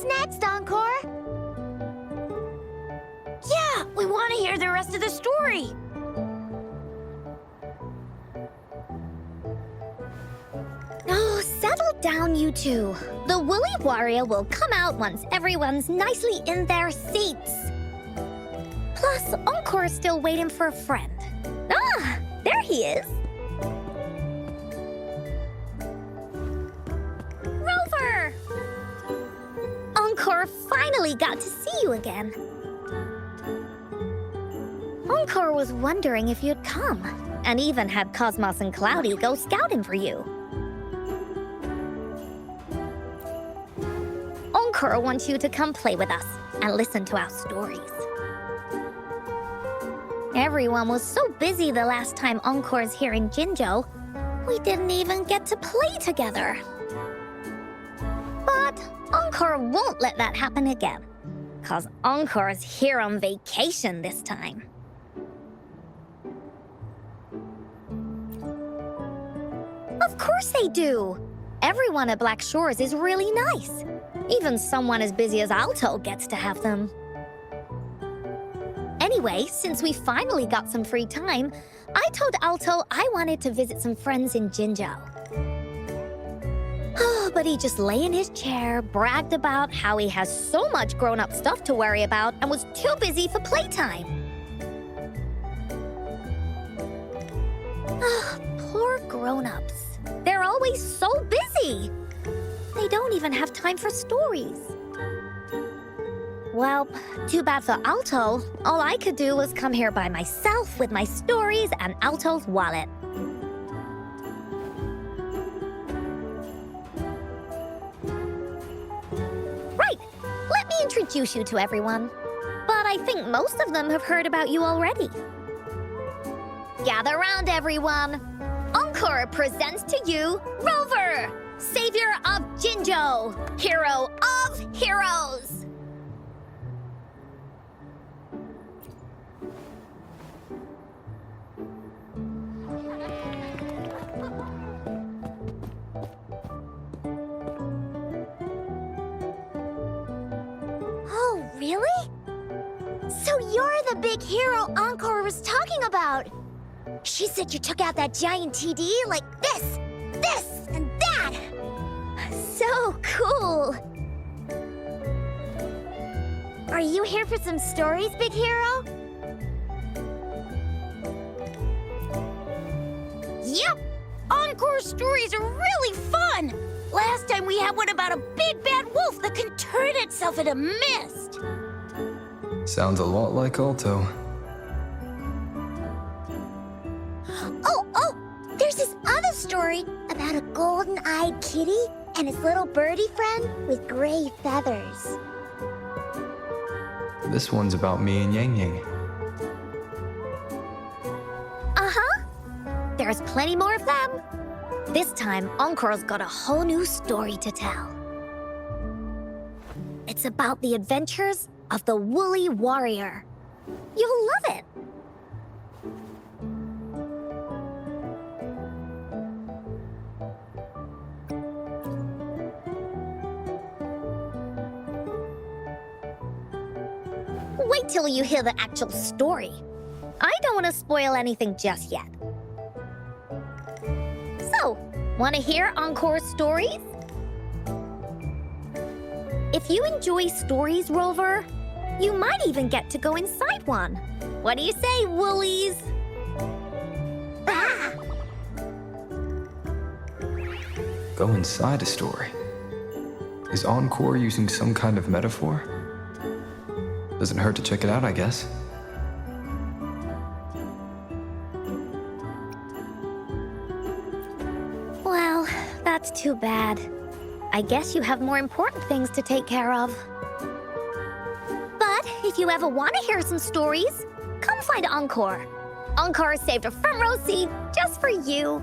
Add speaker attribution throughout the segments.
Speaker 1: What's next, Encore?
Speaker 2: Yeah, we want to hear the rest of the story.
Speaker 1: Oh, settle down, you two. The Woolly Warrior will come out once everyone's nicely in their seats. Plus, Encore's still waiting for a friend. Ah, there he is. Rover! Encore finally got to see you again. Encore was wondering if you'd come, and even had Cosmos and Cloudy go scouting for you. Encore wants you to come play with us and listen to our stories. Everyone was so busy the last time Encore's here in Jinzhou, we didn't even get to play together. But Encore won't let that happen again, 'cause Encore's here on vacation this time. Of course they do! Everyone at Black Shores is really nice. Even someone as busy as Alto gets to have them. Anyway, since we finally got some free time, I told Alto I wanted to visit some friends in Jinzhou. Oh, but he just lay in his chair, bragged about how he has so much grown-up stuff to worry about, and was too busy for playtime. Poor grown-ups. They're always so busy. They don't even have time for stories. Well, too bad for Alto. All I could do was come here by myself with my stories and Alto's wallet. Right, let me introduce you to everyone. But I think most of them have heard about you already. Gather round, everyone. Encore presents to you Rover, savior of Jinzhou, hero of heroes. Oh, really? So you're the big hero Encore was talking about. She said you took out that giant TD like this, and that. So cool. Are you here for some stories, big hero?
Speaker 2: Yep! Encore stories are really fun! Last time we had one about a big bad wolf that can turn itself into mist.
Speaker 3: Sounds a lot like Alto.
Speaker 1: Oh, there's this other story about a golden-eyed kitty and his little birdie friend with gray feathers.
Speaker 3: This one's about me and Yang Yang.
Speaker 1: Uh-huh. There's plenty more of them. This time, Encore's got a whole new story to tell. It's about the adventures of the Woolly Warrior. You'll love it. Wait till you hear the actual story. I don't want to spoil anything just yet. So, want to hear Encore's stories? If you enjoy stories, Rover, you might even get to go inside one. What do you say, Woolies? Ah!
Speaker 3: Go inside a story. Is Encore using some kind of metaphor? Doesn't hurt to check it out, I guess.
Speaker 1: Well, that's too bad. I guess you have more important things to take care of. But if you ever want to hear some stories, come find Encore. Encore saved a front row seat just for you.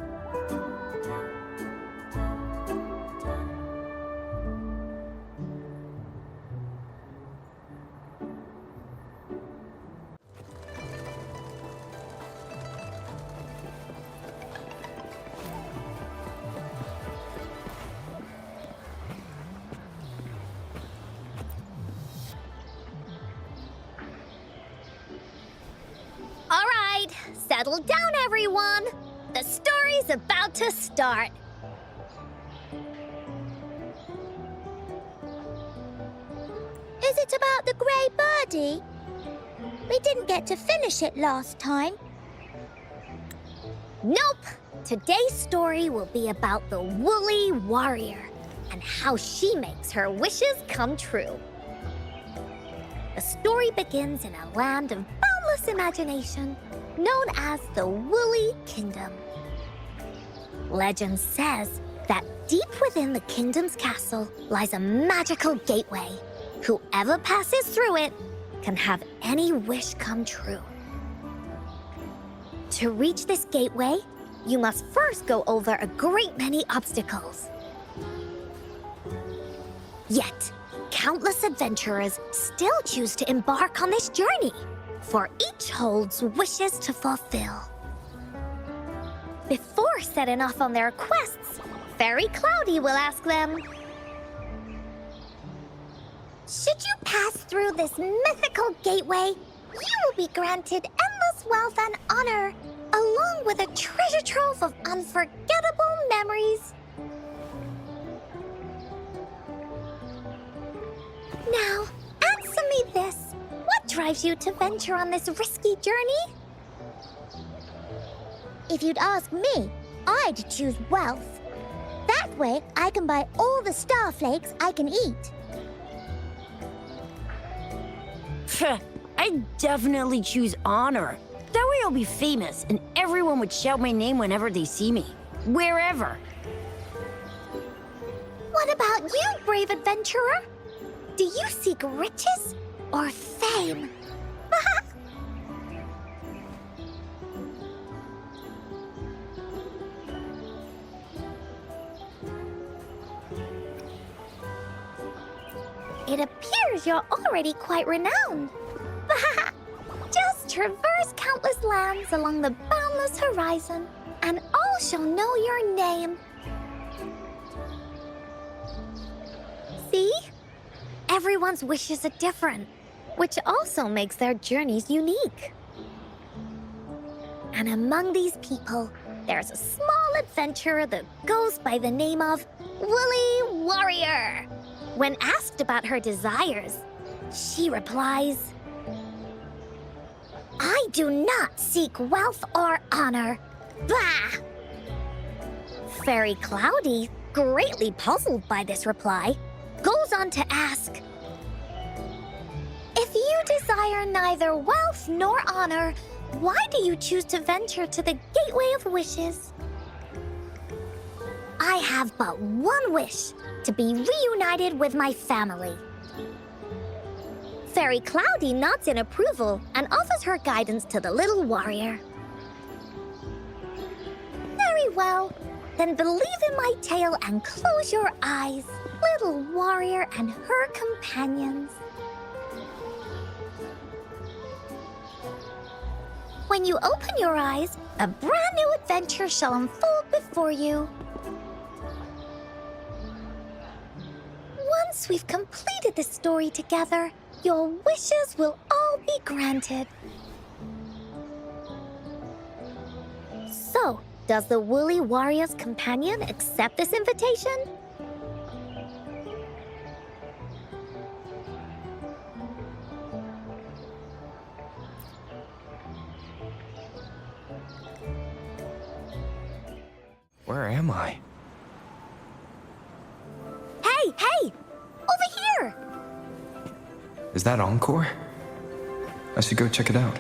Speaker 1: Settle down, everyone. The story's about to start. Is it about the grey birdie? We didn't get to finish it last time. Nope. Today's story will be about the woolly warrior and how she makes her wishes come true. The story begins in a land of boundless imagination known as the Woolly Kingdom. Legend says that deep within the kingdom's castle lies a magical gateway. Whoever passes through it can have any wish come true. To reach this gateway, you must first go over a great many obstacles. Yet, countless adventurers still choose to embark on this journey, for each holds wishes to fulfill. Before setting off on their quests, Fairy Cloudy will ask them, should you pass through this mythical gateway, you will be granted endless wealth and honor, along with a treasure trove of unforgettable memories. Now, answer me this. What drives you to venture on this risky journey? If you'd ask me, I'd choose wealth. That way, I can buy all the starflakes I can eat.
Speaker 2: I'd definitely choose honor. That way I'll be famous and everyone would shout my name whenever they see me. Wherever.
Speaker 1: What about you, brave adventurer? Do you seek riches or fame? It appears you're already quite renowned. Just traverse countless lands along the boundless horizon, and all shall know your name. See? Everyone's wishes are different, which also makes their journeys unique. And among these people, there's a small adventurer that goes by the name of Woolly Warrior. When asked about her desires, she replies, I do not seek wealth or honor. Bah! Fairy Cloudy, greatly puzzled by this reply, goes on to ask, if you desire neither wealth nor honor, why do you choose to venture to the Gateway of Wishes? I have but one wish, to be reunited with my family. Fairy Cloudy nods in approval and offers her guidance to the little warrior. Very well. Then believe in my tale and close your eyes, little warrior and her companions. When you open your eyes, a brand new adventure shall unfold before you. Once we've completed this story together, your wishes will all be granted. So, does the Woolly Warrior's companion accept this invitation?
Speaker 3: Where am I?
Speaker 1: Hey! Over here!
Speaker 3: Is that Encore? I should go check it out.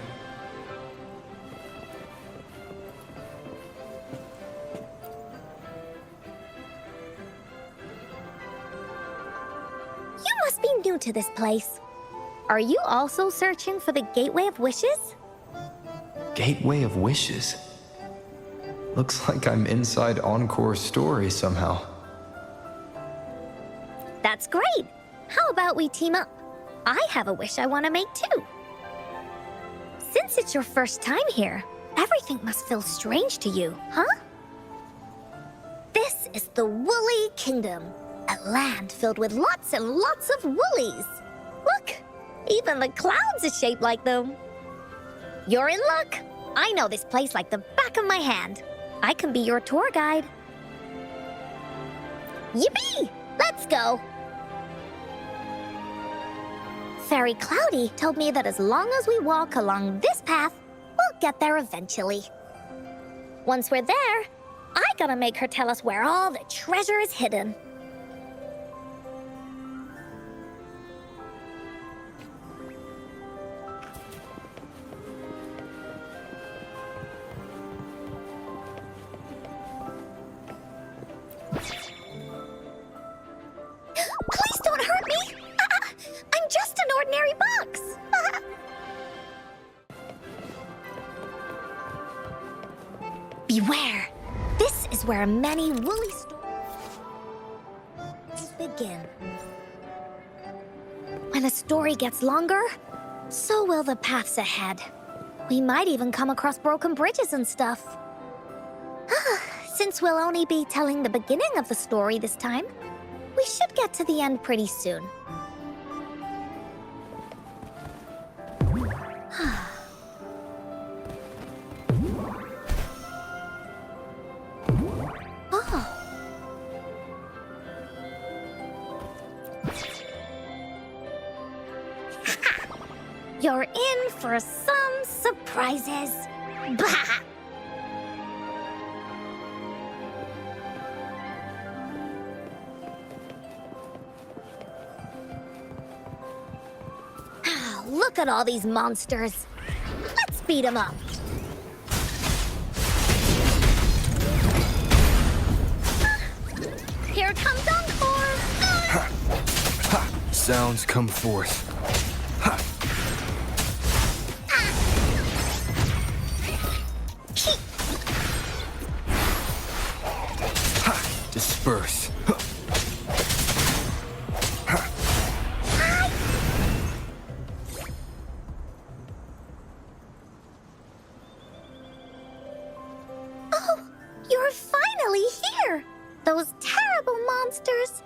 Speaker 1: You must be new to this place. Are you also searching for the Gateway of Wishes?
Speaker 3: Gateway of Wishes? Looks like I'm inside Encore's story somehow.
Speaker 1: That's great! How about we team up? I have a wish I want to make too. Since it's your first time here, everything must feel strange to you, huh? This is the Woolly Kingdom, a land filled with lots and lots of woolies. Look, even the clouds are shaped like them. You're in luck. I know this place like the back of my hand. I can be your tour guide. Yippee! Let's go! Fairy Cloudy told me that as long as we walk along this path, we'll get there eventually. Once we're there, I gotta make her tell us where all the treasure is hidden. Please don't hurt me! I'm just an ordinary box! Beware! This is where many woolly stories begin. When a story gets longer, so will the paths ahead. We might even come across broken bridges and stuff. Since we'll only be telling the beginning of the story this time, we should get to the end pretty soon. Oh. You're in for some surprises. Bah! Look at all these monsters. Let's beat them up. Here comes Encore.
Speaker 3: Sounds come forth. Disperse.
Speaker 1: You're finally here! Those terrible monsters!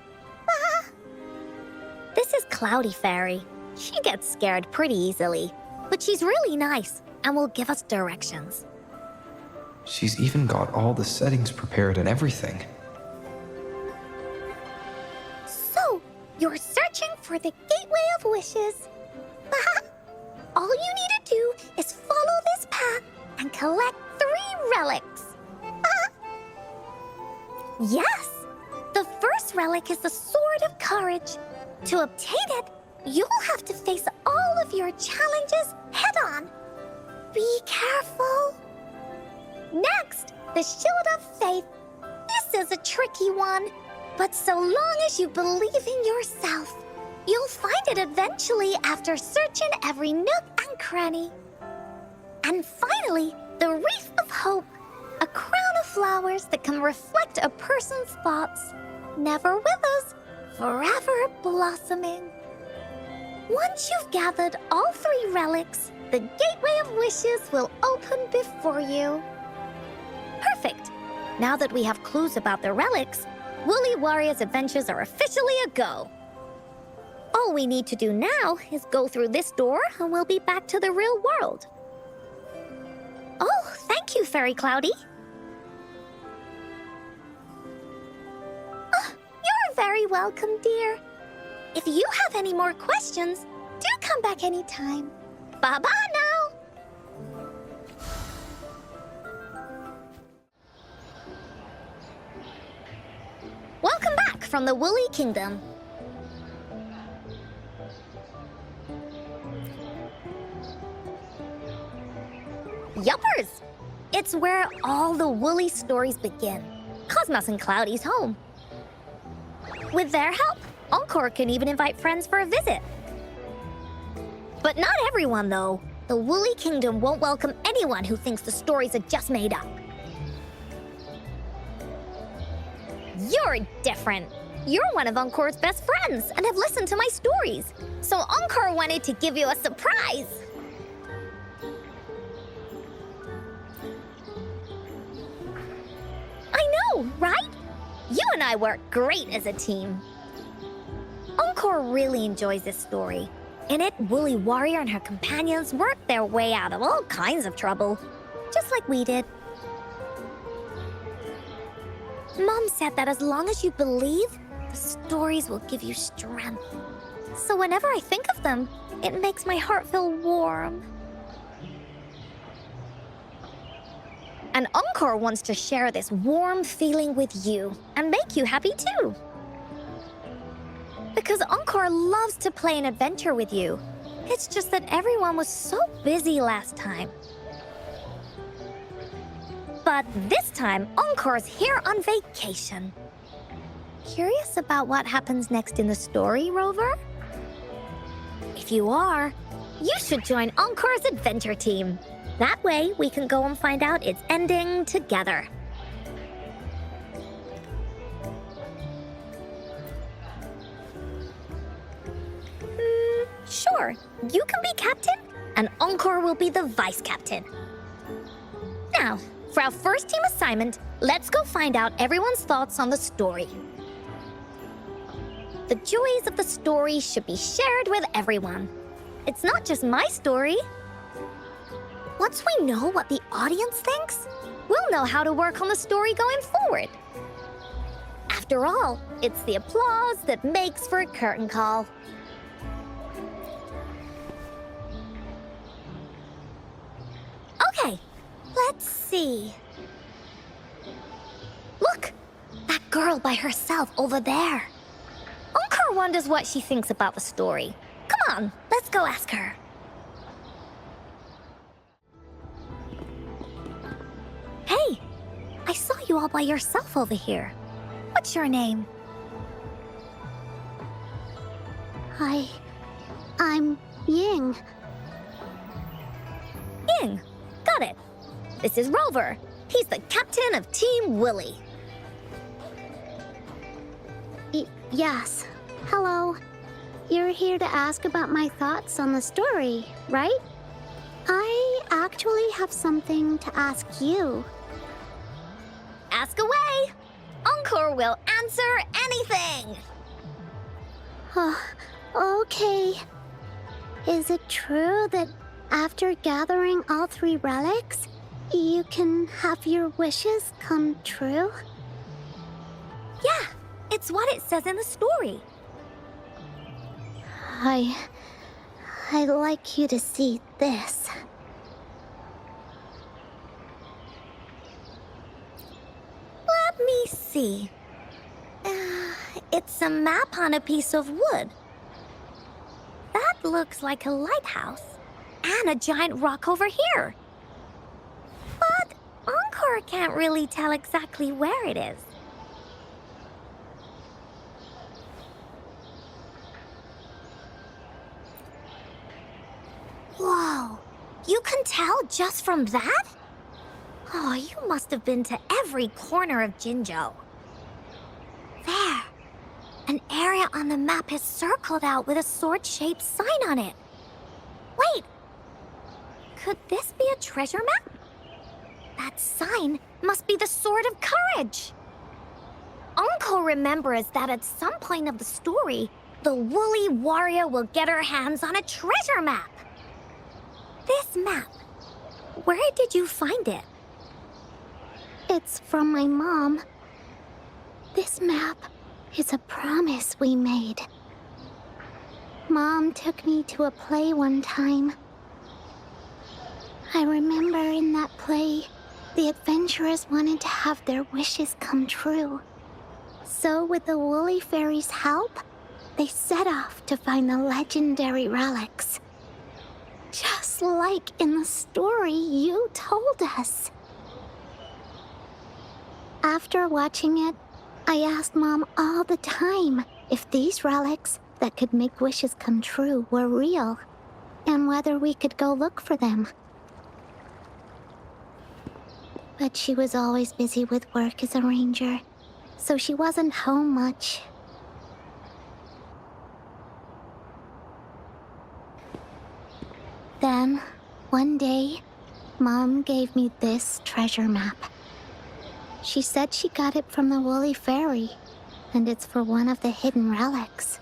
Speaker 1: This is Cloudy Fairy. She gets scared pretty easily, but she's really nice and will give us directions.
Speaker 3: She's even got all the settings prepared and everything.
Speaker 1: So, you're searching for the Gateway of Wishes. All you need to do is follow this path and collect 3 relics. Yes! The first relic is the Sword of Courage. To obtain it, you'll have to face all of your challenges head-on. Be careful. Next, the Shield of Faith. This is a tricky one, but so long as you believe in yourself, you'll find it eventually after searching every nook and cranny. And finally, the Wreath of Hope. A crown of flowers that can reflect a person's thoughts. Never withers, forever blossoming. Once you've gathered all 3 relics, the Gateway of Wishes will open before you. Perfect! Now that we have clues about the relics, Woolly Warrior's adventures are officially a go. All we need to do now is go through this door and we'll be back to the real world. Oh, thank you, Fairy Cloudy. Oh, you're very welcome, dear. If you have any more questions, do come back anytime. Bye-bye now. Welcome back from the Woolly Kingdom. Yuppers! It's where all the woolly stories begin. Cosmos and Cloudy's home. With their help, Encore can even invite friends for a visit. But not everyone, though. The Woolly Kingdom won't welcome anyone who thinks the stories are just made up. You're different. You're one of Encore's best friends and have listened to my stories. So Encore wanted to give you a surprise. I know, right? You and I work great as a team. Encore really enjoys this story. In it, Woolly Warrior and her companions work their way out of all kinds of trouble. like we did. Mom said that as long as you believe, the stories will give you strength. So whenever I think of them, it makes my heart feel warm. And Encore wants to share this warm feeling with you and make you happy too. Because Encore loves to play an adventure with you. It's just that everyone was so busy last time. But this time, Encore's here on vacation. Curious about what happens next in the story, Rover? If you are, you should join Encore's adventure team. That way, we can go and find out its ending together. Sure, you can be captain, and Encore will be the vice captain. Now, for our first team assignment, let's go find out everyone's thoughts on the story. The joys of the story should be shared with everyone. It's not just my story. Once we know what the audience thinks, we'll know how to work on the story going forward. After all, it's the applause that makes for a curtain call. Okay, let's see. Look, that girl by herself over there. Encore wonders what she thinks about the story. Come on, let's go ask her. Hey, I saw you all by yourself over here. What's your name?
Speaker 4: Hi, I'm Ying.
Speaker 1: Ying. Got it. This is Rover. He's the captain of Team Willy.
Speaker 4: Yes. Hello. You're here to ask about my thoughts on the story, right? I actually have something to ask you.
Speaker 1: Ask away. Encore will answer anything.
Speaker 4: Okay. Is it true that after gathering all 3 relics, you can have your wishes come true?
Speaker 1: Yeah, it's what it says in the story.
Speaker 4: I'd like you to see this.
Speaker 1: Let me see. It's a map on a piece of wood. That looks like a lighthouse. And a giant rock over here. But Encore can't really tell exactly where it is. Whoa, you can tell just from that? Oh, you must have been to every corner of Jinzhou. There, an area on the map is circled out with a sword-shaped sign on it. Wait, could this be a treasure map? That sign must be the Sword of Courage. Encore remembers that at some point of the story, the woolly warrior will get her hands on a treasure map. This map, where did you find it?
Speaker 4: It's from my mom. This map is a promise we made. Mom took me to a play one time. I remember in that play, the adventurers wanted to have their wishes come true. So with the Woolly Fairy's help, they set off to find the legendary relics. Just like in the story you told us. After watching it, I asked Mom all the time if these relics that could make wishes come true were real, and whether we could go look for them. But she was always busy with work as a ranger, so she wasn't home much. Then, one day, Mom gave me this treasure map. She said she got it from the Woolly Fairy, and it's for one of the hidden relics.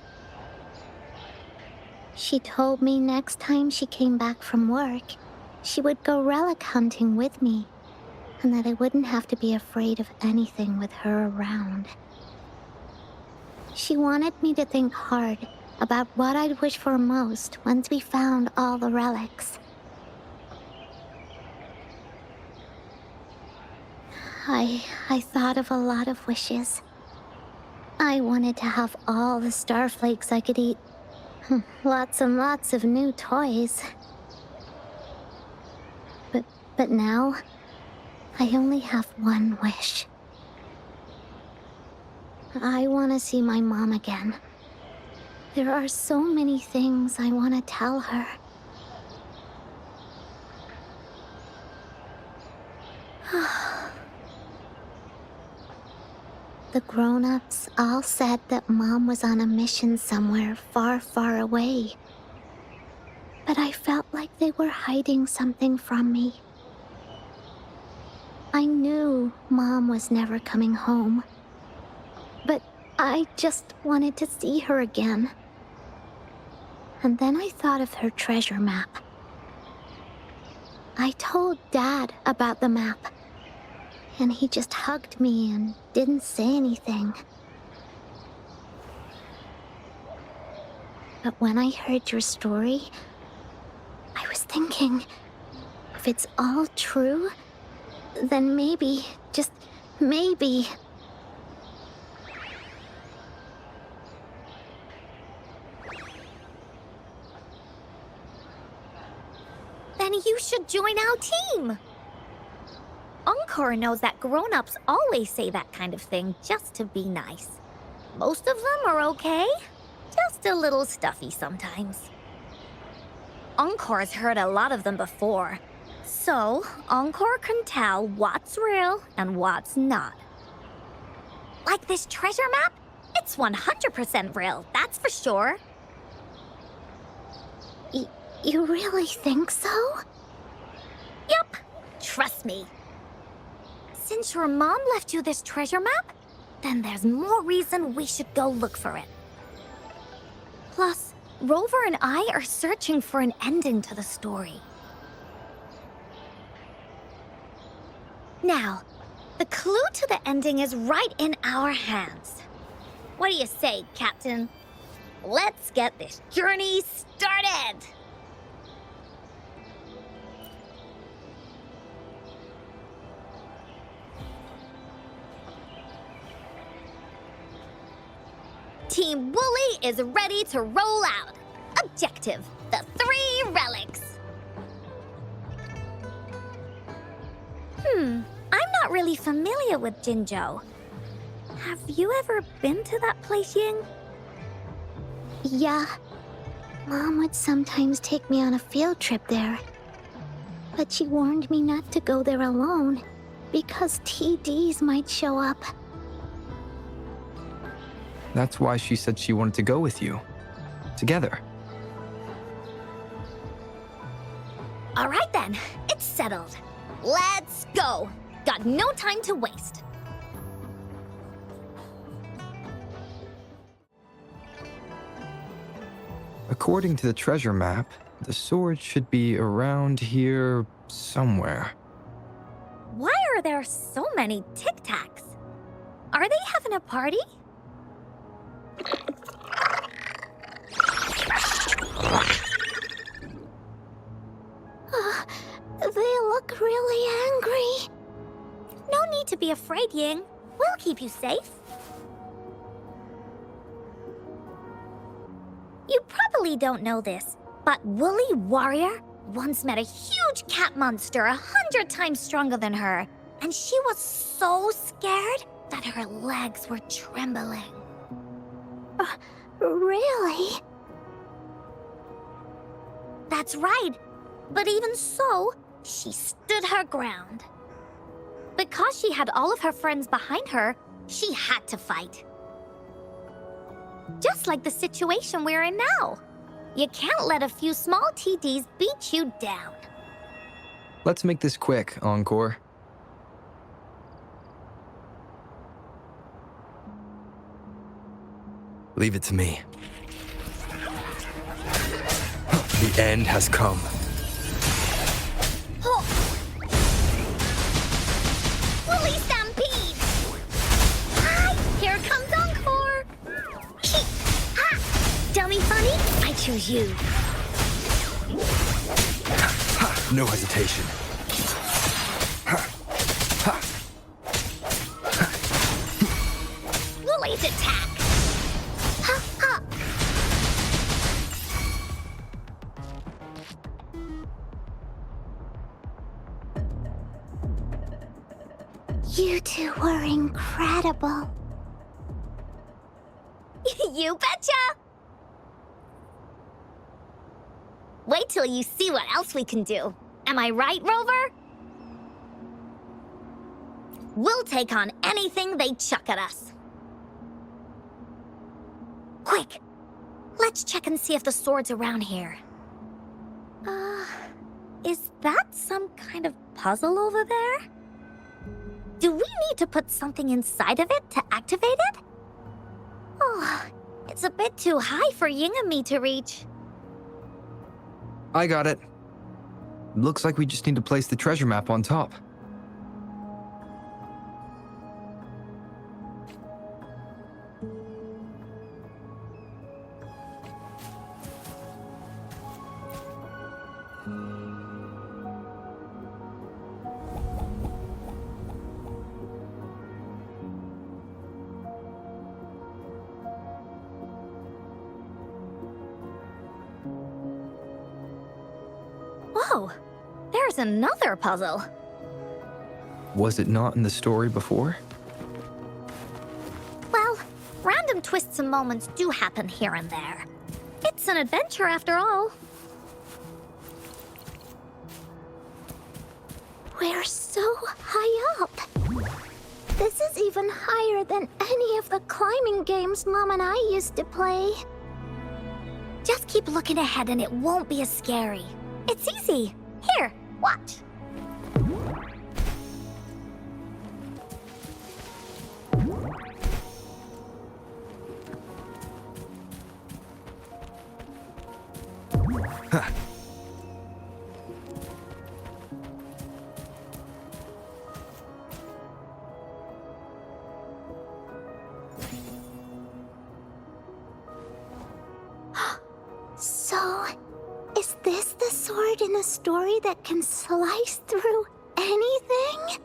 Speaker 4: She told me next time she came back from work, she would go relic hunting with me and that I wouldn't have to be afraid of anything with her around. She wanted me to think hard about what I'd wish for most once we found all the relics. I thought of a lot of wishes. I wanted to have all the starflakes I could eat. Lots and lots of new toys. But now, I only have one wish. I want to see my mom again. There are so many things I want to tell her. The grown-ups all said that Mom was on a mission somewhere far, far away. But I felt like they were hiding something from me. I knew Mom was never coming home. But I just wanted to see her again. And then I thought of her treasure map. I told Dad about the map. And he just hugged me and didn't say anything. But when I heard your story, I was thinking, if it's all true, then maybe, just maybe...
Speaker 2: Then you should join our team. Encore knows that grown-ups always say that kind of thing just to be nice. Most of them are okay, just a little stuffy sometimes. Encore's heard a lot of them before, so Encore can tell what's real and what's not. Like this treasure map, it's 100% real, that's for sure.
Speaker 4: You really think so?
Speaker 2: Yup, trust me. Since your mom left you this treasure map, then there's more reason we should go look for it. Plus, Rover and I are searching for an ending to the story. Now, the clue to the ending is right in our hands. What do you say, Captain? Let's get this journey started! Team Wooly is ready to roll out. Objective, the 3 relics. I'm not really familiar with Jinzhou. Have you ever been to that place, Ying?
Speaker 4: Yeah. Mom would sometimes take me on a field trip there. But she warned me not to go there alone, because TDs might show up.
Speaker 3: That's why she said she wanted to go with you. Together.
Speaker 2: All right then, it's settled. Let's go. Got no time to waste.
Speaker 3: According to the treasure map, the sword should be around here somewhere.
Speaker 2: Why are there so many Tic Tacs? Are they having a party?
Speaker 4: They look really angry.
Speaker 2: No need to be afraid, Ying. We'll keep you safe. You probably don't know this, but Woolly Warrior once met a huge cat monster 100 times stronger than her, and she was so scared that her legs were trembling.
Speaker 4: Really?
Speaker 2: That's right. But even so, she stood her ground. Because she had all of her friends behind her, she had to fight. Just like the situation we're in now. You can't let a few small TDs beat you down.
Speaker 3: Let's make this quick, Encore. Leave it to me. The end has come.
Speaker 2: choose you.
Speaker 3: No hesitation.
Speaker 2: Woolly's attack.
Speaker 4: Ha ha! You two were incredible.
Speaker 2: You betcha! Wait till you see what else we can do. Am I right, Rover? We'll take on anything they chuck at us. Quick! Let's check and see if the sword's around here. Is that some kind of puzzle over there? Do we need to put something inside of it to activate it? Oh, it's a bit too high for Ying and me to reach.
Speaker 3: I got it. Looks like we just need to place the treasure map on top.
Speaker 2: Whoa, there's another puzzle.
Speaker 3: Was it not in the story before?
Speaker 2: Well, random twists and moments do happen here and there. It's an adventure after all.
Speaker 4: We're so high up. This is even higher than any of the climbing games Mom and I used to play.
Speaker 2: Just keep looking ahead and it won't be as scary. It's easy. Here, watch.
Speaker 3: Huh.
Speaker 4: So, is this the sword in the story that can slice through anything?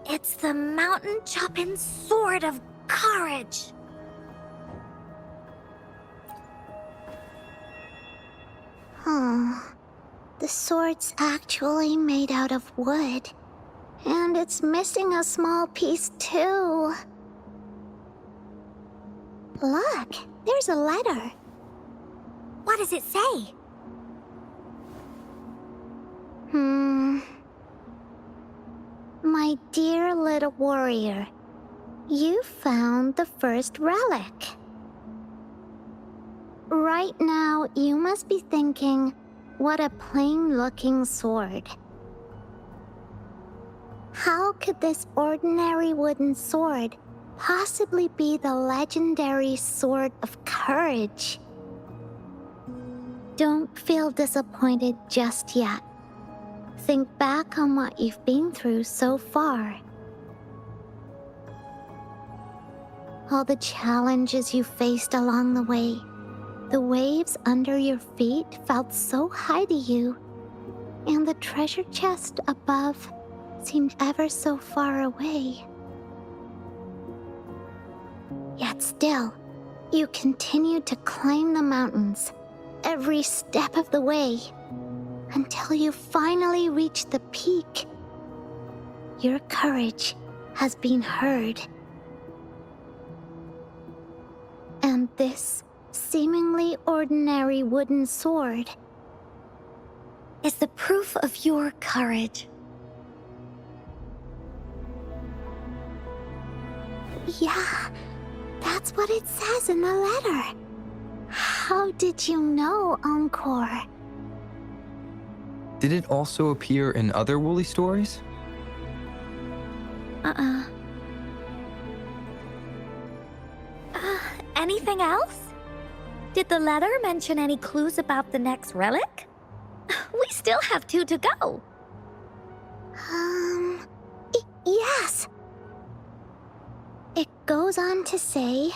Speaker 2: It's the mountain-chopping sword of courage.
Speaker 4: The sword's actually made out of wood. And it's missing a small piece too. Look, there's a letter.
Speaker 2: What does it say?
Speaker 4: My dear little warrior, you found the first relic. Right now, you must be thinking, what a plain-looking sword. How could this ordinary wooden sword possibly be the legendary sword of courage? Don't feel disappointed just yet. Think back on what you've been through so far. All the challenges you faced along the way. The waves under your feet felt so high to you, and the treasure chest above seemed ever so far away. Yet still, you continued to climb the mountains, every step of the way, until you finally reached the peak. Your courage has been heard. And this seemingly ordinary wooden sword
Speaker 2: is the proof of your courage.
Speaker 4: Yeah, that's what it says in the letter. How did you know, Encore?
Speaker 3: Did it also appear in other Woolly stories?
Speaker 2: Anything else? Did the letter mention any clues about the next relic? We still have 2 to go.
Speaker 4: Yes. It goes on to say,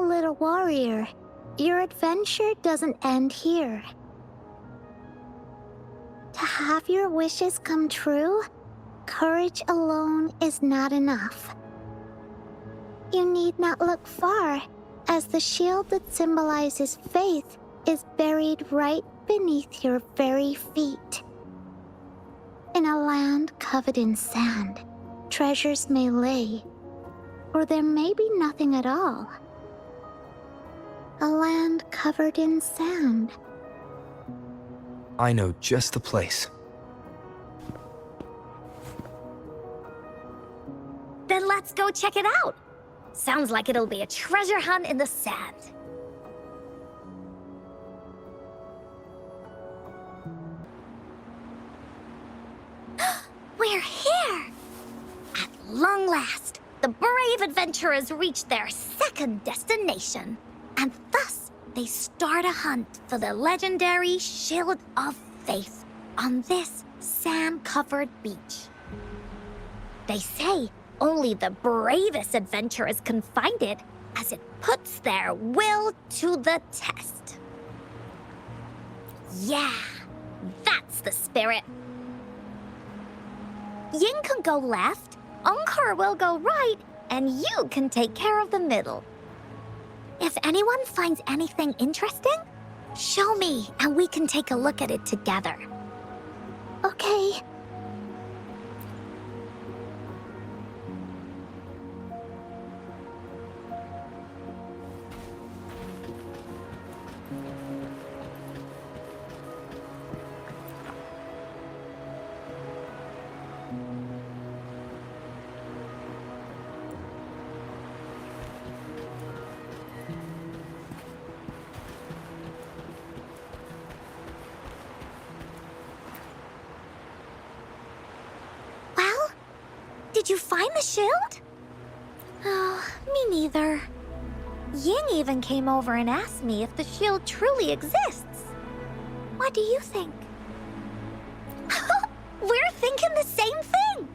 Speaker 4: little warrior. Your adventure doesn't end here. To have your wishes come true, courage alone is not enough. You need not look far, as the shield that symbolizes faith is buried right beneath your very feet. In a land covered in sand, treasures may lay, or there may be nothing at all. A land covered in sand.
Speaker 3: I know just the place.
Speaker 2: Then let's go check it out. Sounds like it'll be a treasure hunt in the sand. We're here! At long last, the brave adventurers reach their second destination. And thus, they start a hunt for the legendary Shield of Faith on this sand-covered beach. They say only the bravest adventurers can find it, as it puts their will to the test. Yeah, that's the spirit. Ying can go left, Encore will go right, and you can take care of the middle. If anyone finds anything interesting, show me and we can take a look at it together.
Speaker 4: Okay.
Speaker 2: Did you find the shield? Oh, me neither. Ying even came over and asked me if the shield truly exists. What do you think? We're thinking the same thing!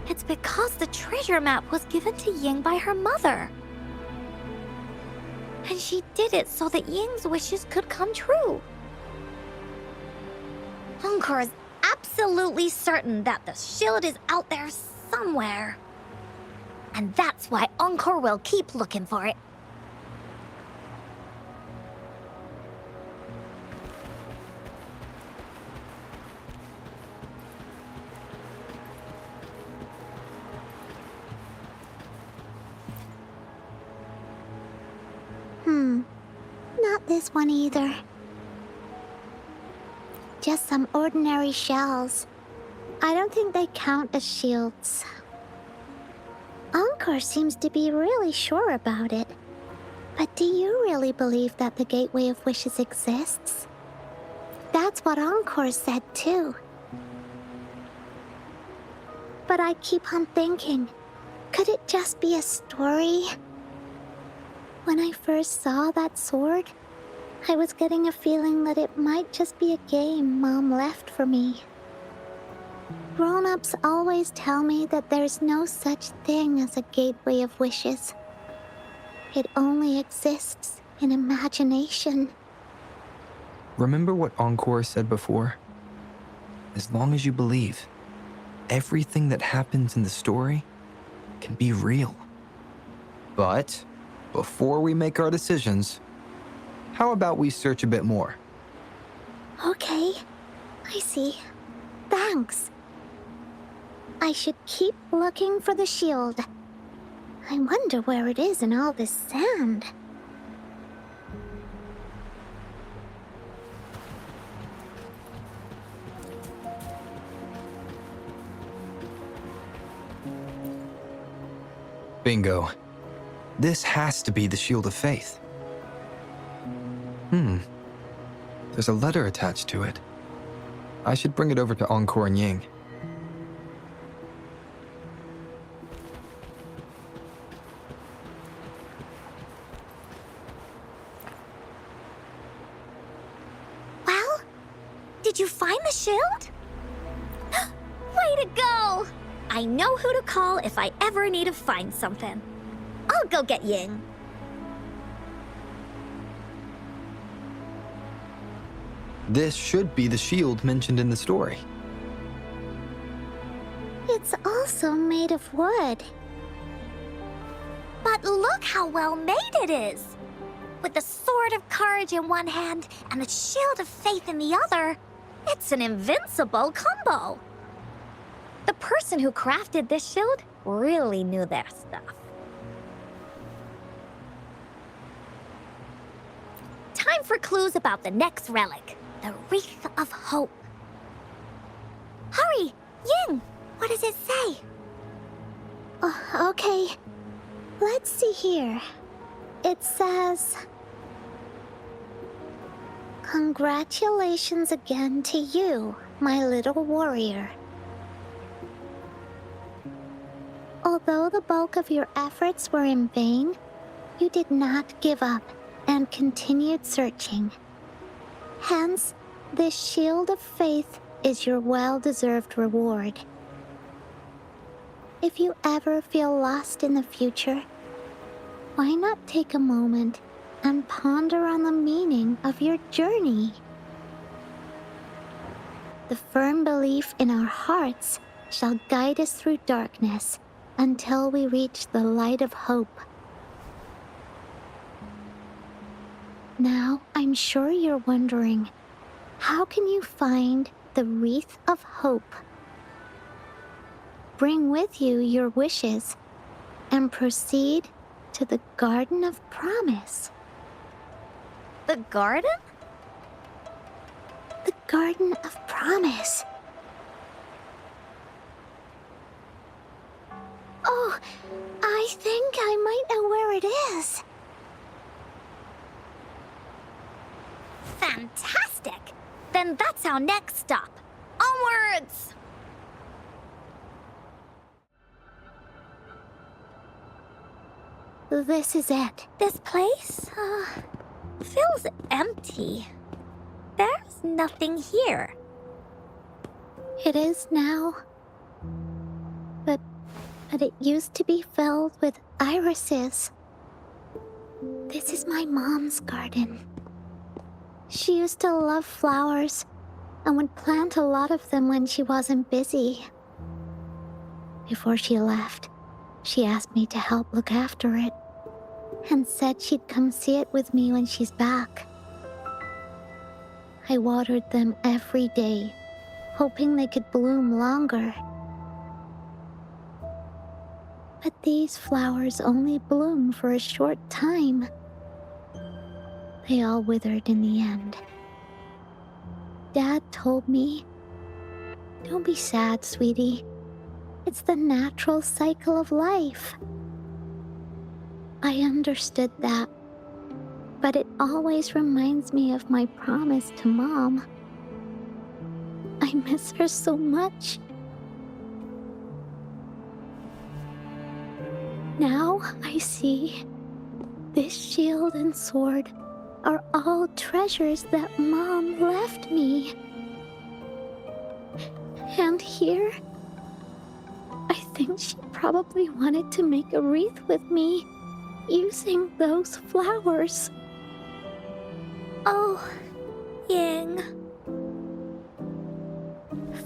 Speaker 2: It's because the treasure map was given to Ying by her mother. And she did it so that Ying's wishes could come true. Encore is absolutely certain that the shield is out there somewhere. And that's why Encore will keep looking for it.
Speaker 4: Not this one either. Just some ordinary shells. I don't think they count as shields. Encore seems to be really sure about it. But do you really believe that the Gateway of Wishes exists? That's what Encore said too. But I keep on thinking, could it just be a story? When I first saw that sword, I was getting a feeling that it might just be a game Mom left for me. Grown-ups always tell me that there's no such thing as a Gateway of Wishes. It only exists in imagination.
Speaker 3: Remember what Encore said before? As long as you believe, everything that happens in the story can be real. But before we make our decisions, how about we search a bit more?
Speaker 4: Okay, I see. Thanks. I should keep looking for the shield. I wonder where it is in all this sand.
Speaker 3: Bingo. This has to be the Shield of Faith. There's a letter attached to it. I should bring it over to Encore and Ying.
Speaker 2: Well, did you find the shield? Way to go! I know who to call if I ever need to find something. I'll go get Ying.
Speaker 3: This should be the shield mentioned in the story.
Speaker 4: It's also made of wood.
Speaker 2: But look how well made it is! With the sword of courage in one hand and the shield of faith in the other, it's an invincible combo. The person who crafted this shield really knew their stuff. Time for clues about the next relic, the Wreath of Hope. Hurry! Ying! What does it say?
Speaker 4: Okay. Let's see here. It says... Congratulations again to you, my little warrior. Although the bulk of your efforts were in vain, you did not give up and continued searching. Hence, this shield of faith is your well-deserved reward. If you ever feel lost in the future, why not take a moment and ponder on the meaning of your journey? The firm belief in our hearts shall guide us through darkness until we reach the light of hope. Now, I'm sure you're wondering, how can you find the Wreath of Hope? Bring with you your wishes and proceed to the Garden of Promise.
Speaker 2: The garden?
Speaker 4: The Garden of Promise. Oh, I think I might know where it is.
Speaker 2: Fantastic! Then that's our next stop. Onwards!
Speaker 4: This is it.
Speaker 2: This place, feels empty. There's nothing here.
Speaker 4: It is now. But it used to be filled with irises. This is my mom's garden. She used to love flowers and would plant a lot of them when she wasn't busy. Before she left, she asked me to help look after it and said she'd come see it with me when she's back. I watered them every day, hoping they could bloom longer. But these flowers only bloom for a short time. They all withered in the end. Dad told me, "Don't be sad, sweetie. It's the natural cycle of life." I understood that, but it always reminds me of my promise to Mom. I miss her so much. Now I see this shield and sword are all treasures that Mom left me. And here, I think she probably wanted to make a wreath with me using those flowers.
Speaker 2: Oh, Ying.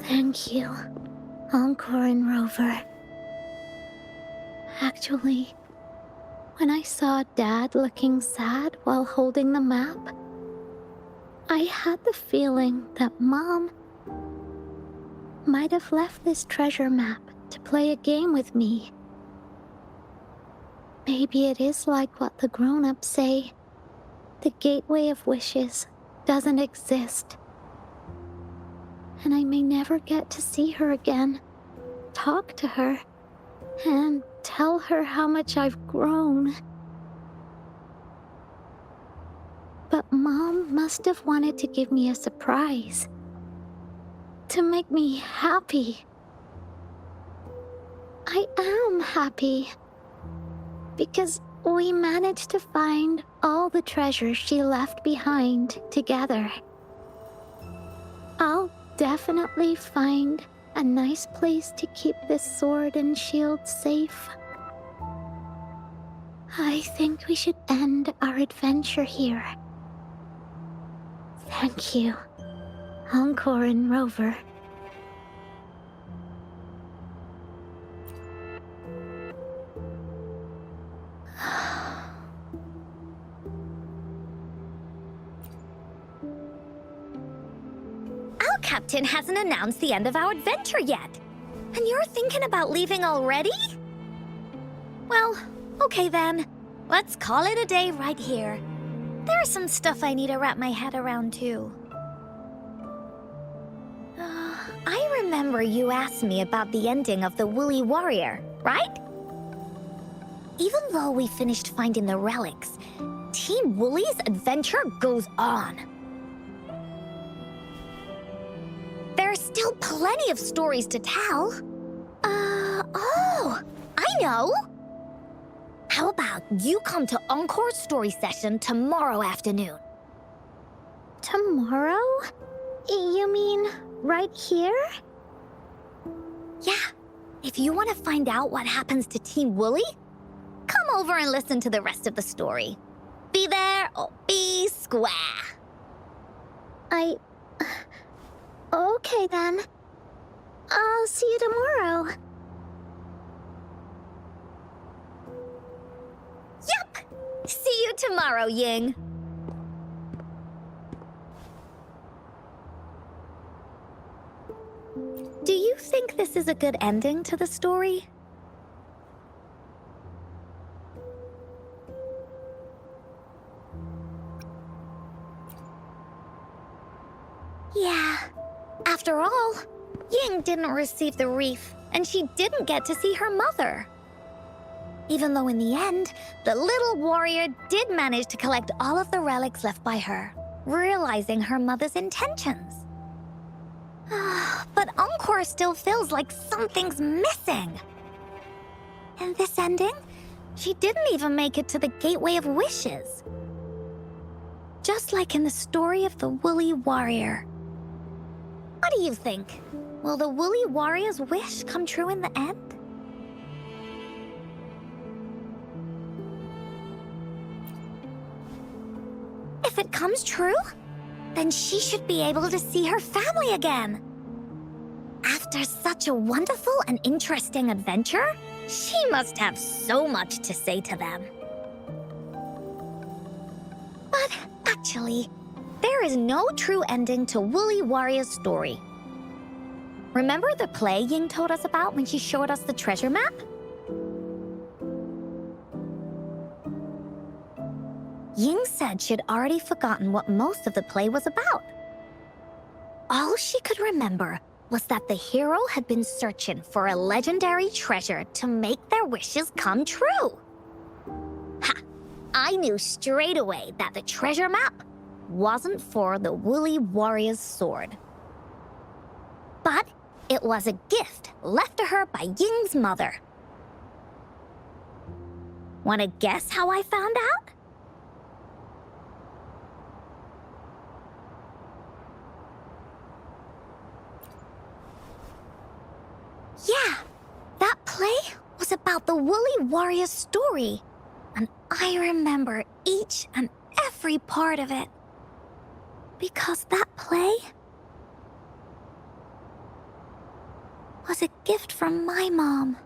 Speaker 4: Thank you, Encore and Rover. Actually, when I saw Dad looking sad while holding the map, I had the feeling that Mom might have left this treasure map to play a game with me. Maybe it is like what the grown-ups say. The gateway of wishes doesn't exist. And I may never get to see her again, talk to her, and tell her how much I've grown. But Mom must have wanted to give me a surprise. To make me happy. I am happy. Because we managed to find all the treasures she left behind together. I'll definitely find a nice place to keep this sword and shield safe. I think we should end our adventure here. Thank you, Encore and Rover.
Speaker 2: Our captain hasn't announced the end of our adventure yet. And you're thinking about leaving already? Well, okay then. Let's call it a day right here. There's some stuff I need to wrap my head around too. I remember you asked me about the ending of the Woolly Warrior, right? Even though we finished finding the relics, Team Woolly's adventure goes on. There's still plenty of stories to tell. Oh, I know! How about you come to Encore's story session tomorrow afternoon?
Speaker 4: Tomorrow? You mean right here?
Speaker 2: Yeah, if you want to find out what happens to Team Woolly, come over and listen to the rest of the story. Be there or be square.
Speaker 4: Okay then. I'll see you tomorrow.
Speaker 2: Yep! See you tomorrow, Ying. Do you think this is a good ending to the story? Yeah. After all, Ying didn't receive the wreath, and she didn't get to see her mother. Even though in the end, the little warrior did manage to collect all of the relics left by her, realizing her mother's intentions. But Encore still feels like something's missing. In this ending, she didn't even make it to the Gateway of Wishes. Just like in the story of the Woolly Warrior. What do you think? Will the Woolly Warrior's wish come true in the end? If it comes true, then she should be able to see her family again. After such a wonderful and interesting adventure, she must have so much to say to them. But actually, there is no true ending to Woolly Warrior's story. Remember the play Ying told us about when she showed us the treasure map? Ying said she'd already forgotten what most of the play was about. All she could remember was that the hero had been searching for a legendary treasure to make their wishes come true. Ha! I knew straight away that the treasure map wasn't for the Woolly Warrior's sword. But it was a gift left to her by Ying's mother. Wanna guess how I found out? Yeah, that play was about the Woolly Warrior's story, and I remember each and every part of it. Because that play was a gift from my mom.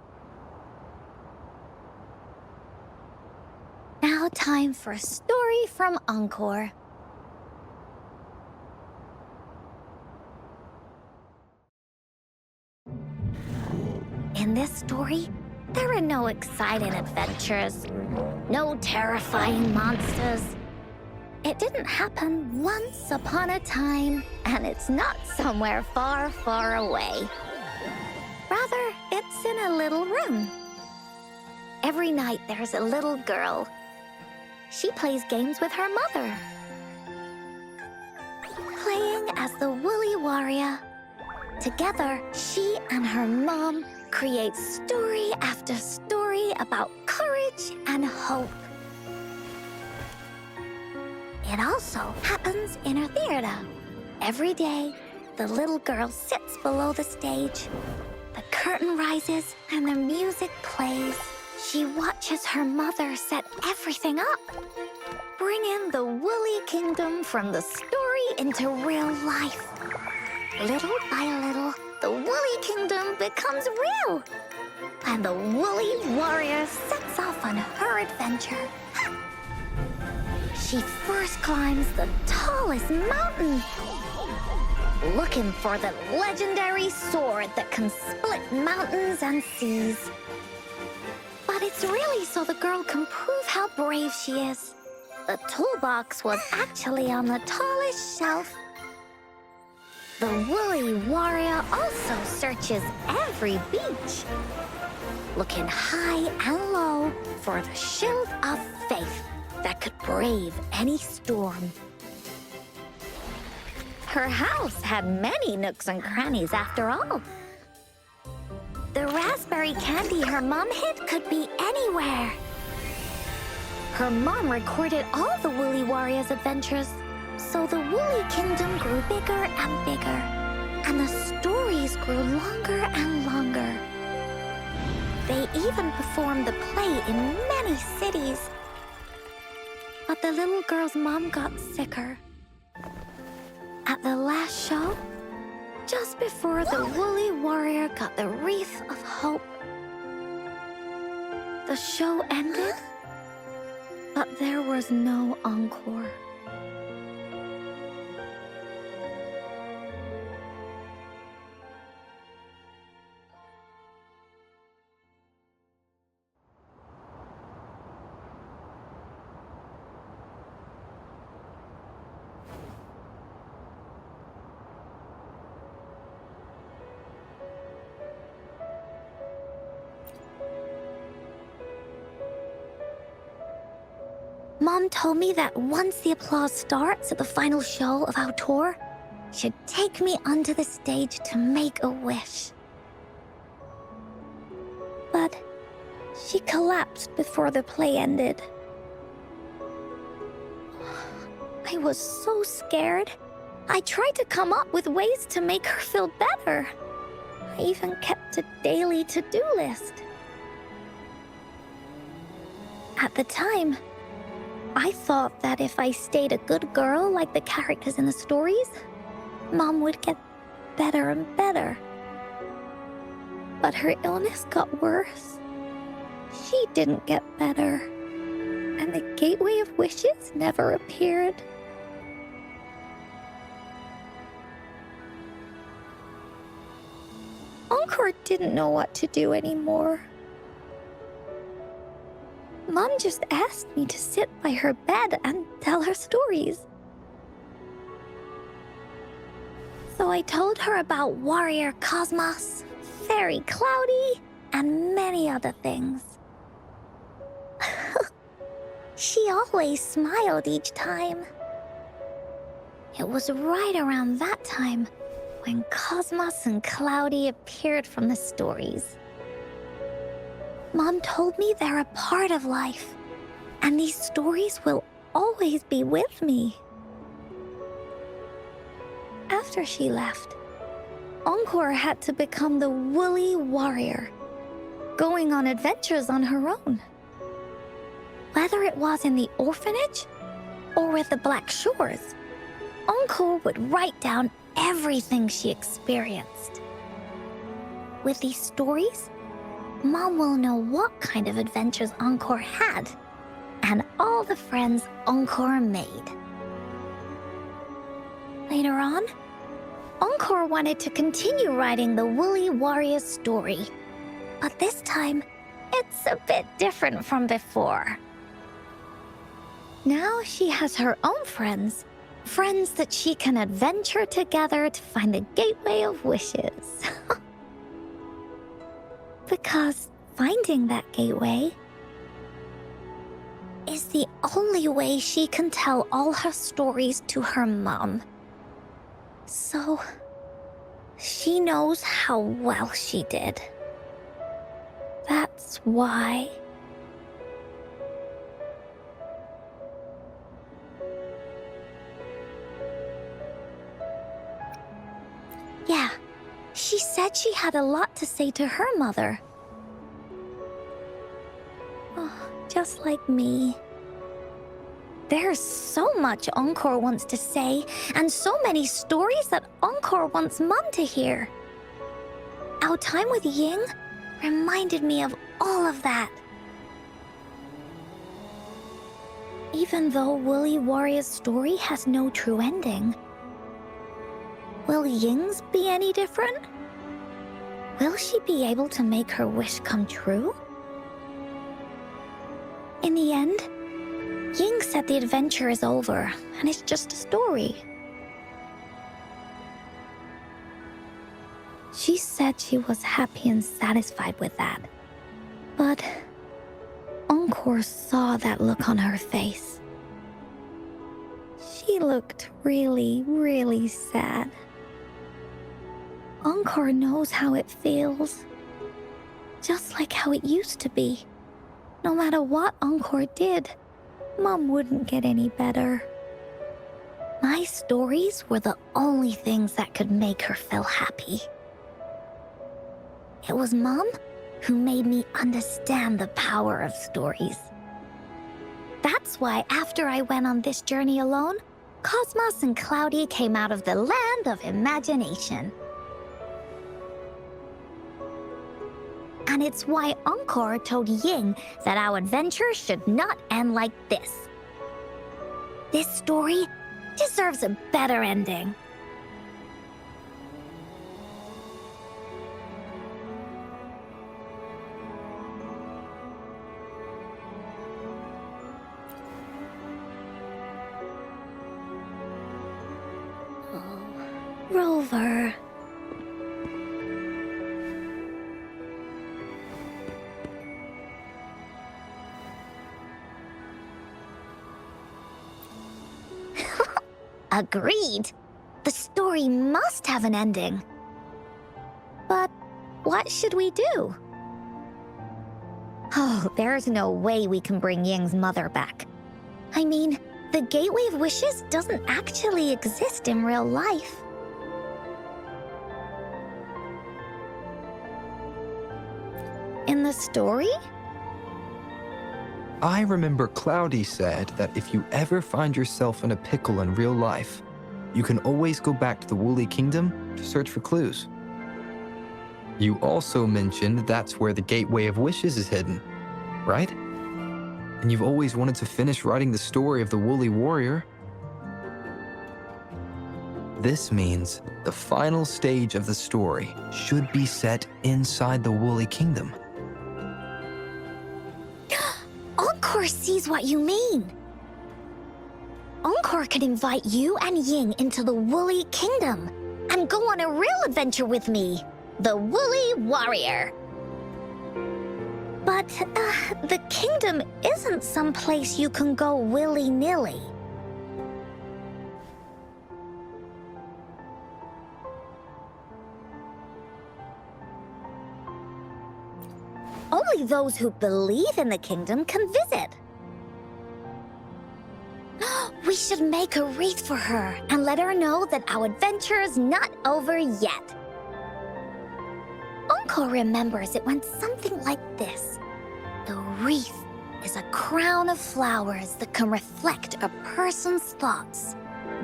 Speaker 2: Now time for a story from Encore. In this story, there are no exciting adventures, no terrifying monsters. It didn't happen once upon a time, and it's not somewhere far, far away. Rather, it's in a little room. Every night there's a little girl. She plays games with her mother. Playing as the Woolly Warrior. Together, she and her mom create story after story about courage and hope. It also happens in her theater. Every day, the little girl sits below the stage. The curtain rises and the music plays. She watches her mother set everything up, bringing the woolly kingdom from the story into real life. Little by little, the woolly kingdom becomes real, and the woolly warrior sets off on her adventure. She first climbs the tallest mountain, looking for the legendary sword that can split mountains and seas. But it's really so the girl can prove how brave she is. The toolbox was actually on the tallest shelf. The woolly warrior also searches every beach, looking high and low for the shield of faith that could brave any storm. Her house had many nooks and crannies after all. The raspberry candy her mom hid could be anywhere. Her mom recorded all the Woolly Warrior's adventures, so the Woolly Kingdom grew bigger and bigger, and the stories grew longer and longer. They even performed the play in many cities. But the little girl's mom got sicker. At the last show, just before the Woolly Warrior got the wreath of hope, the show ended, but there was no encore. Mom told me that once the applause starts at the final show of our tour, she'd take me onto the stage to make a wish. But she collapsed before the play ended. I was so scared. I tried to come up with ways to make her feel better. I even kept a daily to-do list. At the time, I thought that if I stayed a good girl like the characters in the stories, Mom would get better and better. But her illness got worse. She didn't get better, and the Gateway of Wishes never appeared. Encore didn't know what to do anymore. Mom just asked me to sit by her bed and tell her stories. So I told her about Warrior Cosmos, Fairy Cloudy, and many other things. She always smiled each time. It was right around that time when Cosmos and Cloudy appeared from the stories. Mom told me they're a part of life, and these stories will always be with me. After she left, Encore had to become the Woolly Warrior, going on adventures on her own. Whether it was in the orphanage or with the Black Shores, Encore would write down everything she experienced. With these stories, Mom will know what kind of adventures Encore had, and all the friends Encore made. Later on, Encore wanted to continue writing the Woolly Warrior story, but this time, it's a bit different from before. Now she has her own friends that she can adventure together to find the Gateway of Wishes. Because finding that gateway is the only way she can tell all her stories to her mom. So, she knows how well she did. That's why. Yeah, she said she had a lot to say to her mother. just like me. There's so much Encore wants to say, and so many stories that Encore wants Mum to hear. Our time with Ying reminded me of all of that. Even though Woolly Warrior's story has no true ending, will Ying's be any different? Will she be able to make her wish come true? In the end, Ying said the adventure is over, and it's just a story. She said she was happy and satisfied with that. But Encore saw that look on her face. She looked really, really sad. Encore knows how it feels. Just like how it used to be. No matter what Encore did, Mum wouldn't get any better. My stories were the only things that could make her feel happy. It was Mum who made me understand the power of stories. That's why after I went on this journey alone, Cosmos and Cloudy came out of the land of imagination. And it's why Encore told Ying that our adventure should not end like this. This story deserves a better ending. Oh, Rover. Agreed. The story must have an ending. But what should we do? Oh, there's no way we can bring Ying's mother back. I mean, the Gateway of Wishes doesn't actually exist in real life. In the story?
Speaker 3: I remember Cloudy said that if you ever find yourself in a pickle in real life, you can always go back to the Woolly Kingdom to search for clues. You also mentioned that's where the Gateway of Wishes is hidden, right? And you've always wanted to finish writing the story of the Woolly Warrior. This means the final stage of the story should be set inside the Woolly Kingdom.
Speaker 2: Encore sees what you mean. Encore could invite you and Ying into the Woolly Kingdom and go on a real adventure with me, the Woolly Warrior. But the kingdom isn't some place you can go willy-nilly. Only those who believe in the kingdom can visit. We should make a wreath for her and let her know that our adventure is not over yet. Encore remembers it went something like this. The wreath is a crown of flowers that can reflect a person's thoughts.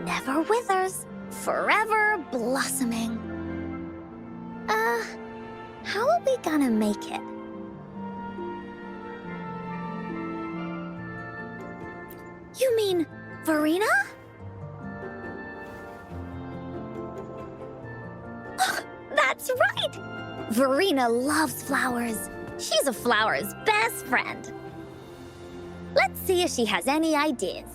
Speaker 2: Never withers, forever blossoming. How are we gonna make it? You mean Verena? That's right! Verena loves flowers. She's a flower's best friend. Let's see if she has any ideas.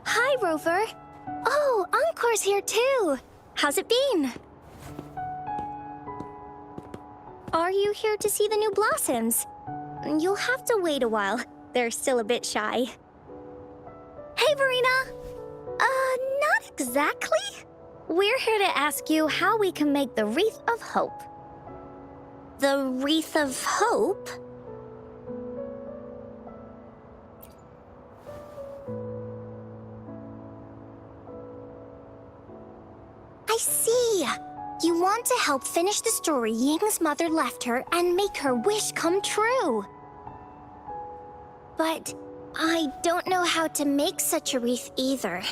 Speaker 2: Hi, Rover. Oh, Encore's here too. How's it been? Are you here to see the new blossoms? You'll have to wait a while. They're still a bit shy. Hey, Verena! Not exactly. We're here to ask you how we can make the Wreath of Hope. The Wreath of Hope?
Speaker 1: I I see. You want to help finish the story Ying's mother left her and make her wish come true. But I don't know how to make such a wreath either.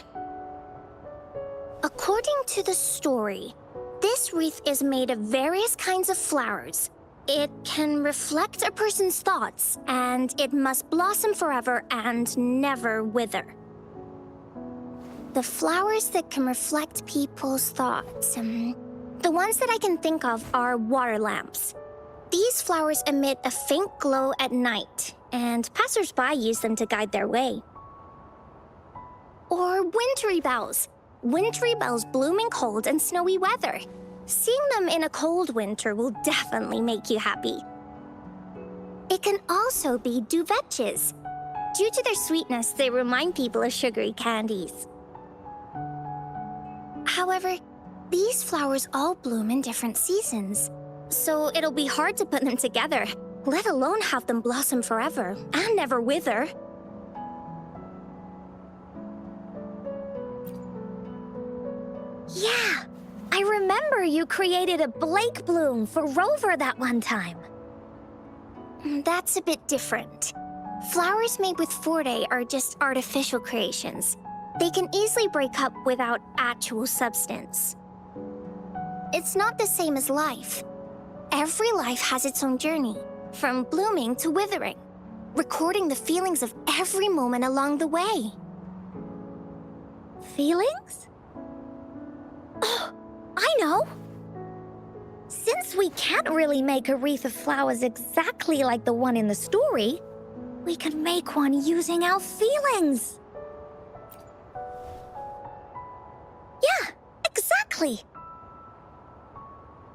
Speaker 1: According to the story, this wreath is made of various kinds of flowers. It can reflect a person's thoughts, and it must blossom forever and never wither. The flowers that can reflect people's thoughts, the ones that I can think of are water lamps. These flowers emit a faint glow at night, and passers-by use them to guide their way. Or wintry bells. Wintry bells bloom in cold and snowy weather. Seeing them in a cold winter will definitely make you happy. It can also be duvetches. Due to their sweetness, they remind people of sugary candies. However, these flowers all bloom in different seasons, so it'll be hard to put them together, let alone have them blossom forever and never wither.
Speaker 2: Yeah, I remember you created a Blake bloom for Rover that one time.
Speaker 1: That's a bit different. Flowers made with Forte are just artificial creations. They can easily break up without actual substance. It's not the same as life. Every life has its own journey, from blooming to withering, recording the feelings of every moment along the way.
Speaker 2: Feelings? Oh, I know! Since we can't really make a wreath of flowers exactly like the one in the story, we can make one using our feelings. Yeah, exactly!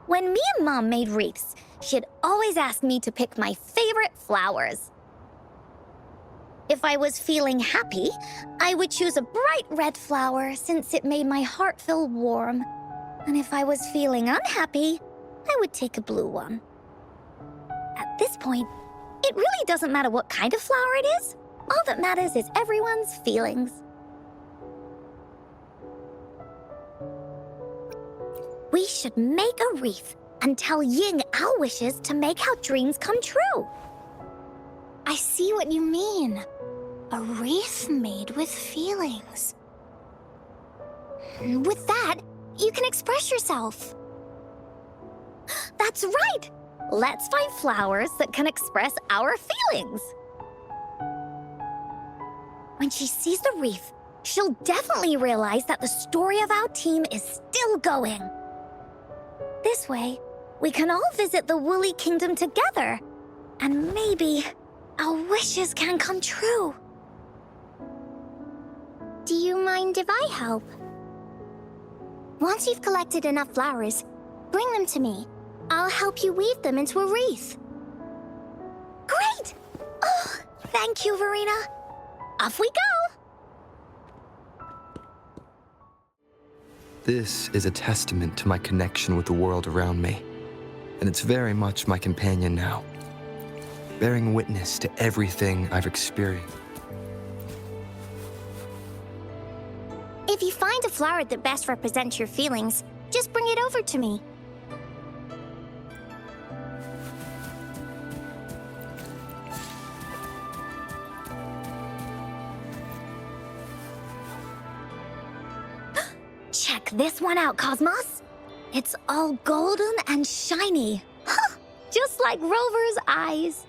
Speaker 2: When me and Mom made wreaths, she'd always ask me to pick my favorite flowers. If I was feeling happy, I would choose a bright red flower since it made my heart feel warm. And if I was feeling unhappy, I would take a blue one. At this point, it really doesn't matter what kind of flower it is. All that matters is everyone's feelings. We should make a wreath and tell Ying our wishes to make our dreams come true.
Speaker 1: I see what you mean. A wreath made with feelings. With that, you can express yourself.
Speaker 2: That's right! Let's find flowers that can express our feelings. When she sees the wreath, she'll definitely realize that the story of our team is still going. This way, we can all visit the Woolly Kingdom together, and maybe our wishes can come true.
Speaker 1: Do you mind if I help? Once you've collected enough flowers, bring them to me. I'll help you weave them into a wreath.
Speaker 2: Great! Oh, thank you, Verena. Off we go!
Speaker 3: This is a testament to my connection with the world around me, and it's very much my companion now, bearing witness to everything I've experienced.
Speaker 1: If you find a flower that best represents your feelings, just bring it over to me.
Speaker 2: Check this one out, Cosmos. It's all golden and shiny. Huh, just like Rover's eyes.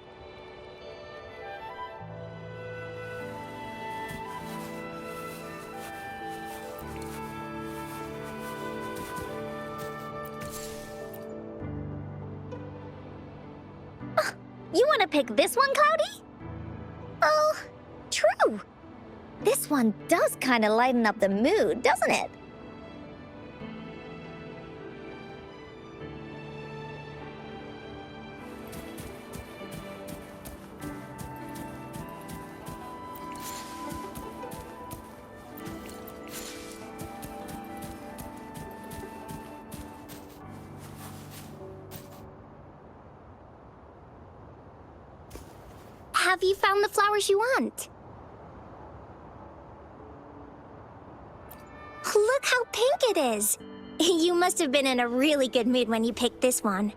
Speaker 2: You want to pick this one, Cloudy? Oh, true. This one does kind of lighten up the mood, doesn't it?
Speaker 1: Have you found the flowers you want? Look how pink it is! You must have been in a really good mood when you picked this one.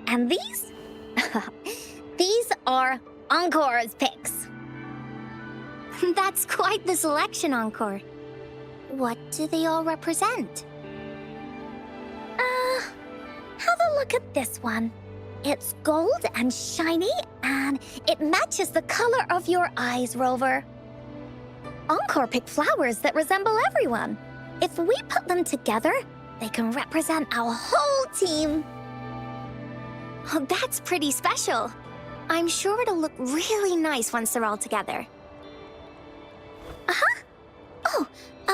Speaker 2: And these? These are Encore's picks.
Speaker 1: That's quite the selection, Encore. What do they all represent?
Speaker 2: Have a look at this one. It's gold and shiny, and it matches the color of your eyes, Rover. Encore picked flowers that resemble everyone. If we put them together, they can represent our whole team.
Speaker 1: Oh, that's pretty special. I'm sure it'll look really nice once they're all together.
Speaker 2: Oh,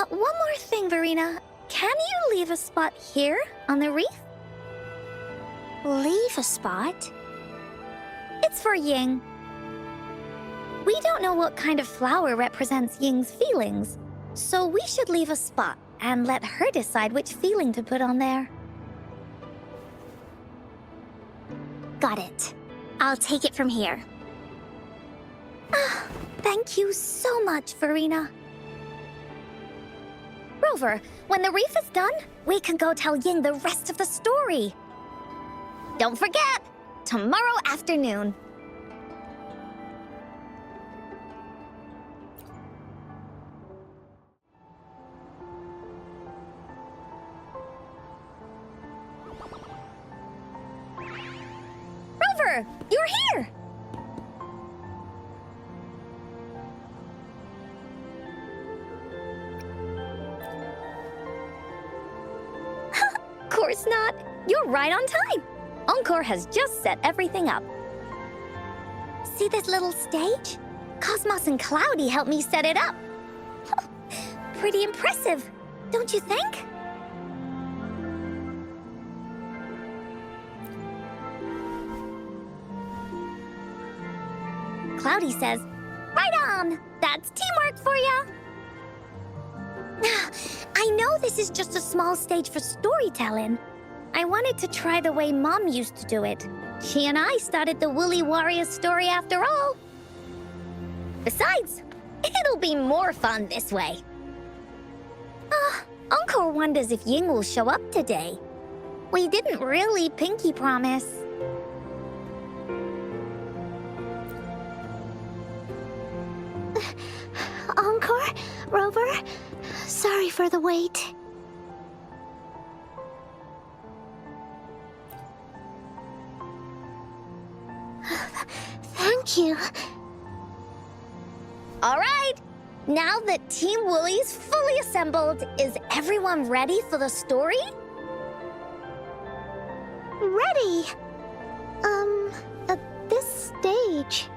Speaker 2: one more thing, Verena. Can you leave a spot here on the wreath?
Speaker 1: Leave a spot?
Speaker 2: It's for Ying. We don't know what kind of flower represents Ying's feelings, so we should leave a spot and let her decide which feeling to put on there.
Speaker 1: Got it. I'll take it from here.
Speaker 2: Thank you so much, Verena. Rover, when the wreath is done, we can go tell Ying the rest of the story. Don't forget, tomorrow afternoon. Rover, you're here! Of course not. You're right on time. Encore has just set everything up. See this little stage? Cosmos and Cloudy helped me set it up. Pretty impressive, don't you think? Cloudy says, right on! That's teamwork for ya! I know this is just a small stage for storytelling. I wanted to try the way Mom used to do it. She and I started the Woolly Warrior story after all. Besides, it'll be more fun this way. Encore wonders if Ying will show up today. We didn't really pinky promise.
Speaker 4: Encore? Rover? Sorry for the wait. Thank you.
Speaker 2: All right, now that Team Woolly's fully assembled, is everyone ready for the story?
Speaker 4: Ready? At this stage.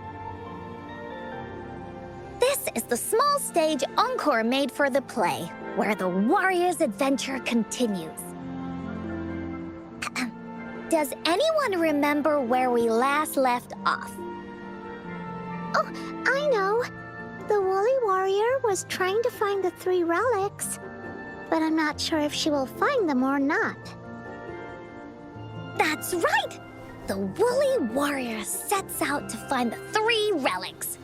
Speaker 2: This is the small stage Encore made for the play, where the warrior's adventure continues. Does anyone remember where we last left off?
Speaker 4: Oh, I know. The Woolly Warrior was trying to find the 3 relics, but I'm not sure if she will find them or not.
Speaker 2: That's right! The Woolly Warrior sets out to find the 3 relics.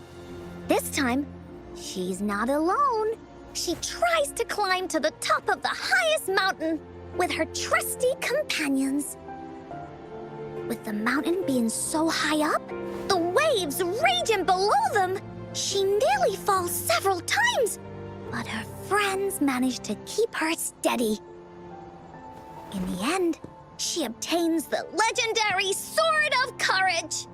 Speaker 2: This time, she's not alone. She tries to climb to the top of the highest mountain with her trusty companions. With the mountain being so high up, the waves raging below them, she nearly falls several times, but her friends manage to keep her steady. In the end, she obtains the legendary Sword of Courage.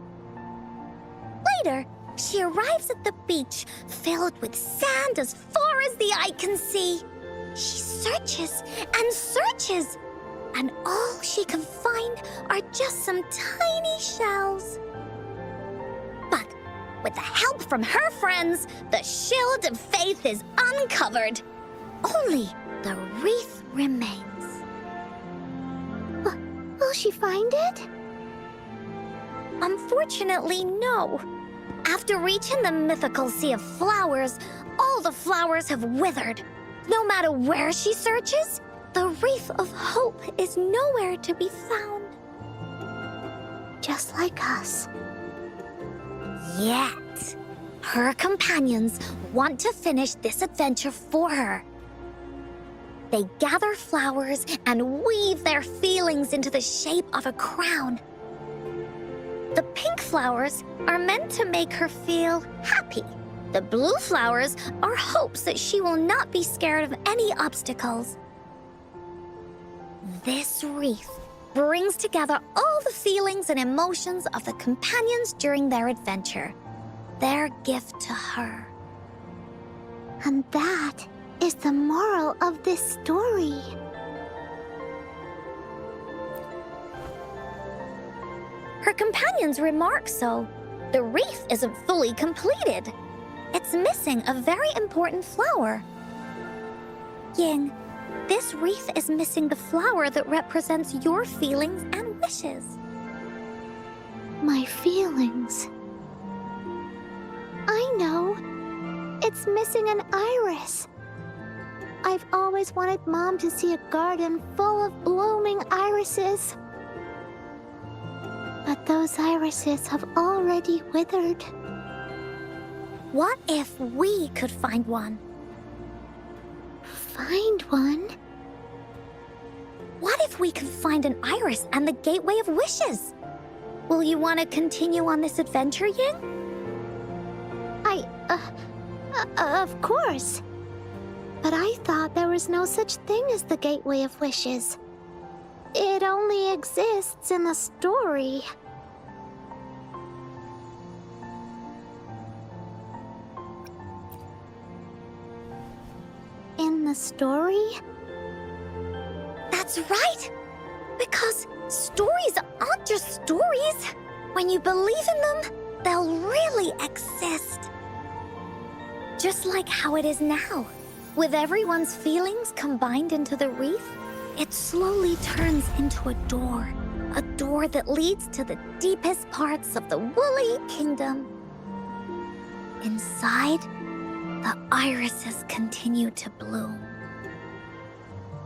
Speaker 2: Later, she arrives at the beach filled with sand as far as the eye can see. She searches and searches, and all she can find are just some tiny shells. But with the help from her friends, the shield of faith is uncovered. Only the wreath remains.
Speaker 4: Will she find it?
Speaker 2: Unfortunately, no. After reaching the mythical sea of flowers, all the flowers have withered. No matter where she searches, the wreath of hope is nowhere to be found.
Speaker 4: Just like us.
Speaker 2: Yet, her companions want to finish this adventure for her. They gather flowers and weave their feelings into the shape of a crown. The pink flowers are meant to make her feel happy. The blue flowers are hopes that she will not be scared of any obstacles. This wreath brings together all the feelings and emotions of the companions during their adventure. Their gift to her.
Speaker 4: And that is the moral of this story.
Speaker 2: Her companions remark so. The wreath isn't fully completed. It's missing a very important flower. Ying, this wreath is missing the flower that represents your feelings and wishes.
Speaker 4: My feelings. I know. It's missing an iris. I've always wanted Mom to see a garden full of blooming irises. But those irises have already withered.
Speaker 2: What if we could find one?
Speaker 4: Find one?
Speaker 2: What if we could find an iris and the gateway of wishes? Will you want to continue on this adventure, Ying?
Speaker 4: Of course. But I thought there was no such thing as the gateway of wishes. It only exists in the story. In the story?
Speaker 2: That's right! Because stories aren't just stories. When you believe in them, they'll really exist. Just like how it is now. With everyone's feelings combined into the wreath, it slowly turns into a door that leads to the deepest parts of the woolly kingdom. Inside, the irises continue to bloom.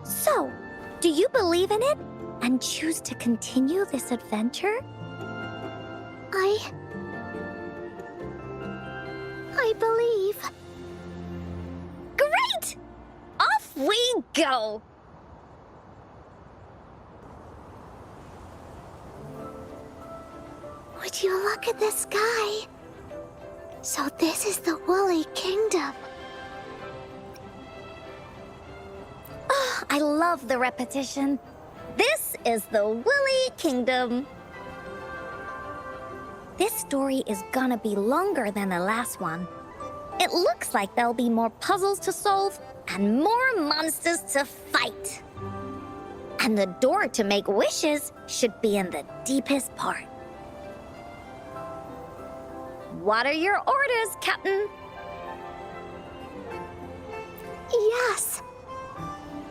Speaker 2: So, do you believe in it and choose to continue this adventure?
Speaker 4: I believe.
Speaker 2: Great! Off we go!
Speaker 4: Would you look at the sky? So this is the woolly kingdom.
Speaker 2: Oh, I love the repetition. This is the woolly kingdom. This story is gonna be longer than the last one. It looks like there'll be more puzzles to solve and more monsters to fight. And the door to make wishes should be in the deepest part. What are your orders, Captain?
Speaker 4: Yes.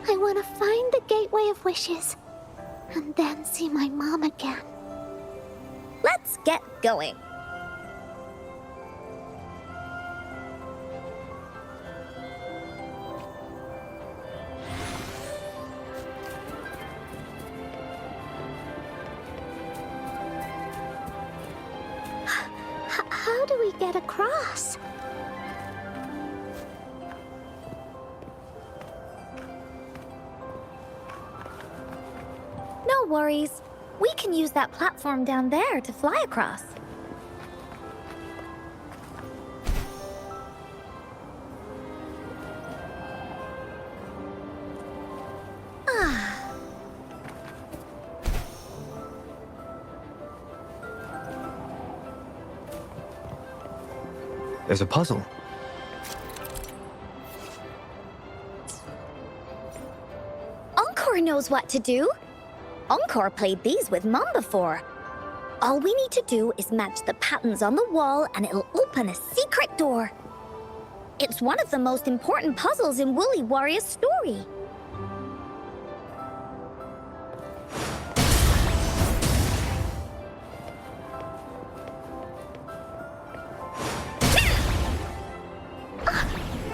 Speaker 4: I want to find the gateway of wishes and then see my mom again.
Speaker 2: Let's get going.
Speaker 4: How do we get across?
Speaker 2: No worries. We can use that platform down there to fly across.
Speaker 3: There's a puzzle.
Speaker 2: Encore knows what to do. Encore played these with Mom before. All we need to do is match the patterns on the wall and it'll open a secret door. It's one of the most important puzzles in Woolly Warrior's story.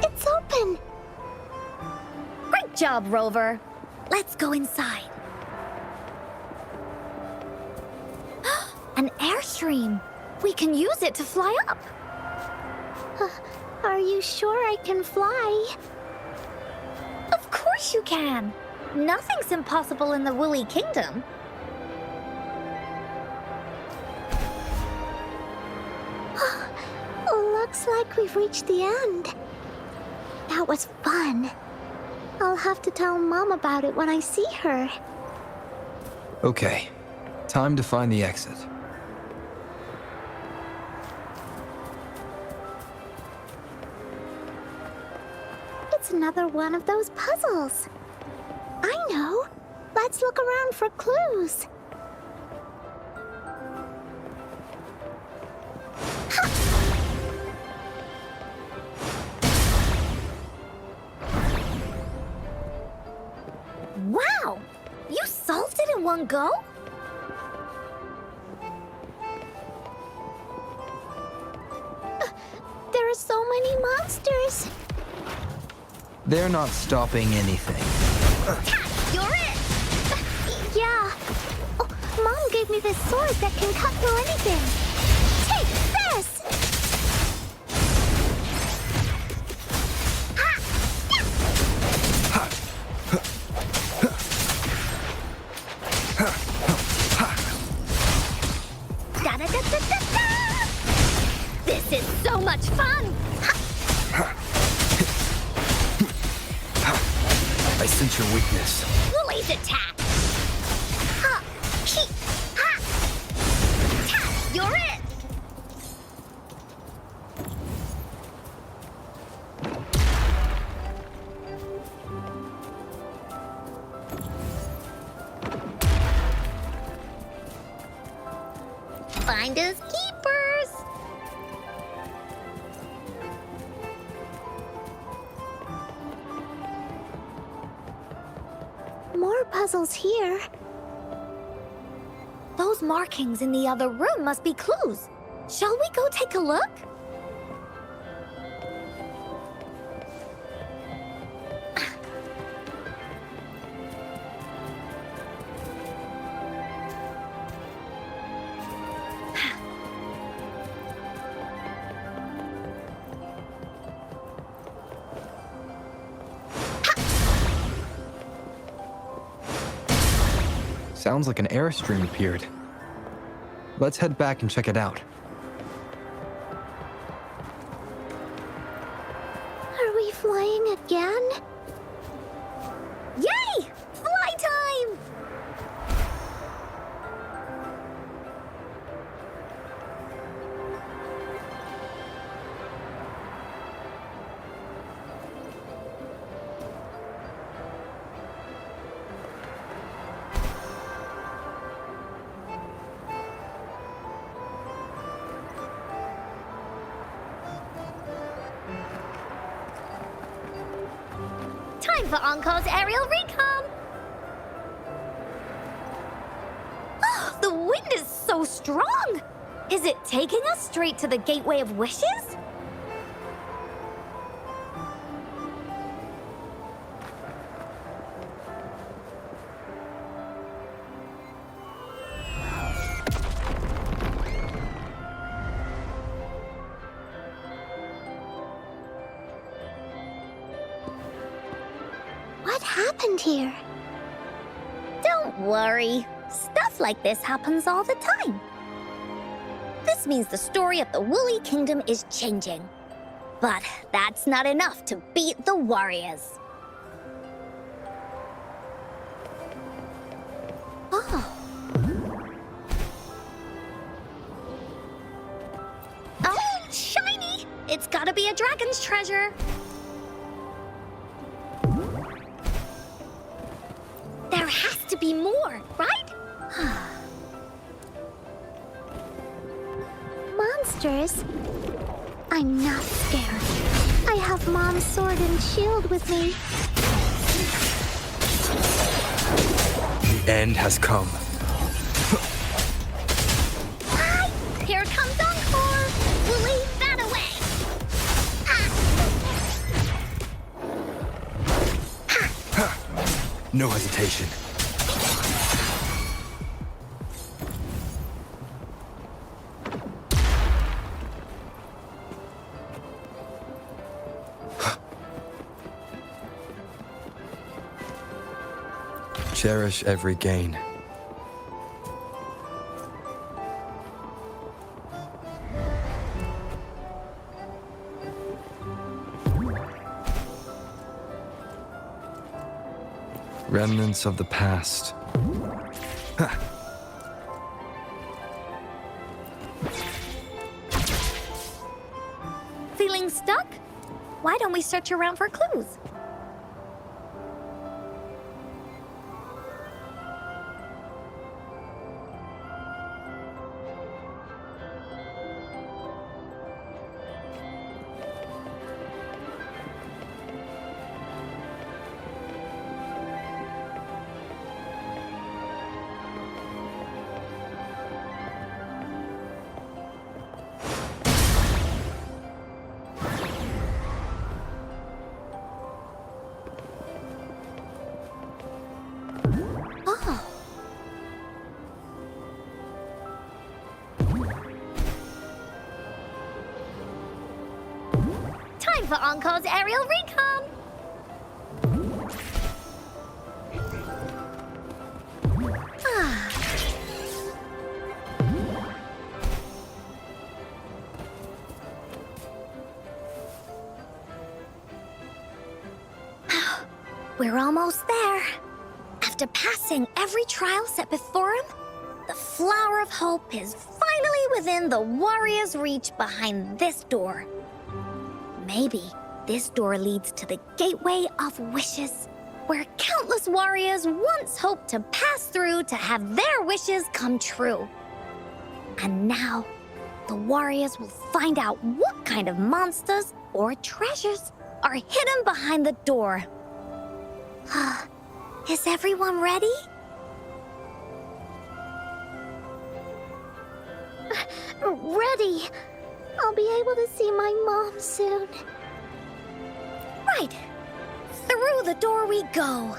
Speaker 4: It's open!
Speaker 2: Great job, Rover. Let's go inside. An airstream. We can use it to fly up.
Speaker 4: Are you sure I can fly?
Speaker 2: Of course course you can. Nothing's impossible in the Woolly Kingdom.
Speaker 4: Looks like we've reached the end. That was fun. I'll have to tell Mom about it when I see her.
Speaker 3: Okay, time to find the exit.
Speaker 4: It's another one of those puzzles. I know. Let's look around for clues.
Speaker 2: Wow! You solved it in one go?
Speaker 4: There are so many monsters.
Speaker 3: They're not stopping anything.
Speaker 2: You're it!
Speaker 4: Yeah. Oh, Mom gave me this sword that can cut through anything. Take this!
Speaker 2: Da-da-da-da-da-da! This is so much fun!
Speaker 3: I sense your weakness.
Speaker 2: Woolly's attack! Ha! He! Ha! Ta! You're it! Finders keepers!
Speaker 4: More puzzles here.
Speaker 2: Those markings in the other room must be clues. Shall we go take a look?
Speaker 3: Sounds like an airstream appeared. Let's head back and check it out.
Speaker 4: Are we flying again?
Speaker 2: Yay! Fly time! Time for Encore's aerial recon! Oh, the wind is so strong! Is it taking us straight to the Gateway of Wishes?
Speaker 4: What happened here?
Speaker 2: Don't worry. Stuff like this happens all the time. This means the story of the Woolly Kingdom is changing. But that's not enough to beat the warriors. Oh, shiny! It's gotta be a dragon's treasure. There has to be more, right?
Speaker 4: Monsters? I'm not scared. I have Mom's sword and shield with me.
Speaker 3: The end has come.
Speaker 2: Hi! Here comes Encore! We'll leave that away!
Speaker 3: No hesitation. cherish every gain. Remnants of the past. Ha!
Speaker 2: Feeling stuck? Why don't we search around for clues? Time for Encore's aerial recon! We're almost there. After passing every trial set before him, the flower of hope is finally within the warrior's reach behind this door. Maybe this door leads to the gateway of wishes, where countless warriors once hoped to pass through to have their wishes come true. And now, the warriors will find out what kind of monsters or treasures are hidden behind the door. Is everyone ready?
Speaker 4: Ready. I'll be able to see my mom soon.
Speaker 2: Right. Through the door we go.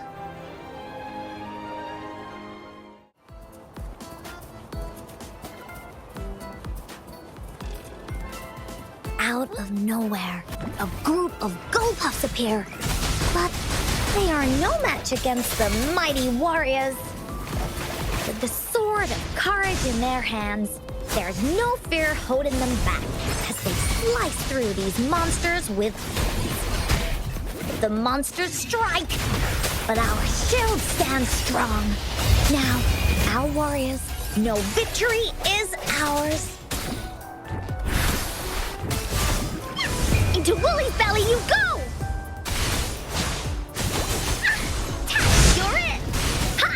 Speaker 2: Out of nowhere, a group of Gullpuffs appear. But they are no match against the mighty warriors. With the sword of courage in their hands, there's no fear holding them back as they slice through these monsters with ease. The monsters strike, but our shield stands strong. Now, our warriors know victory is ours. Into Wooly's belly you go! You're it! Ha!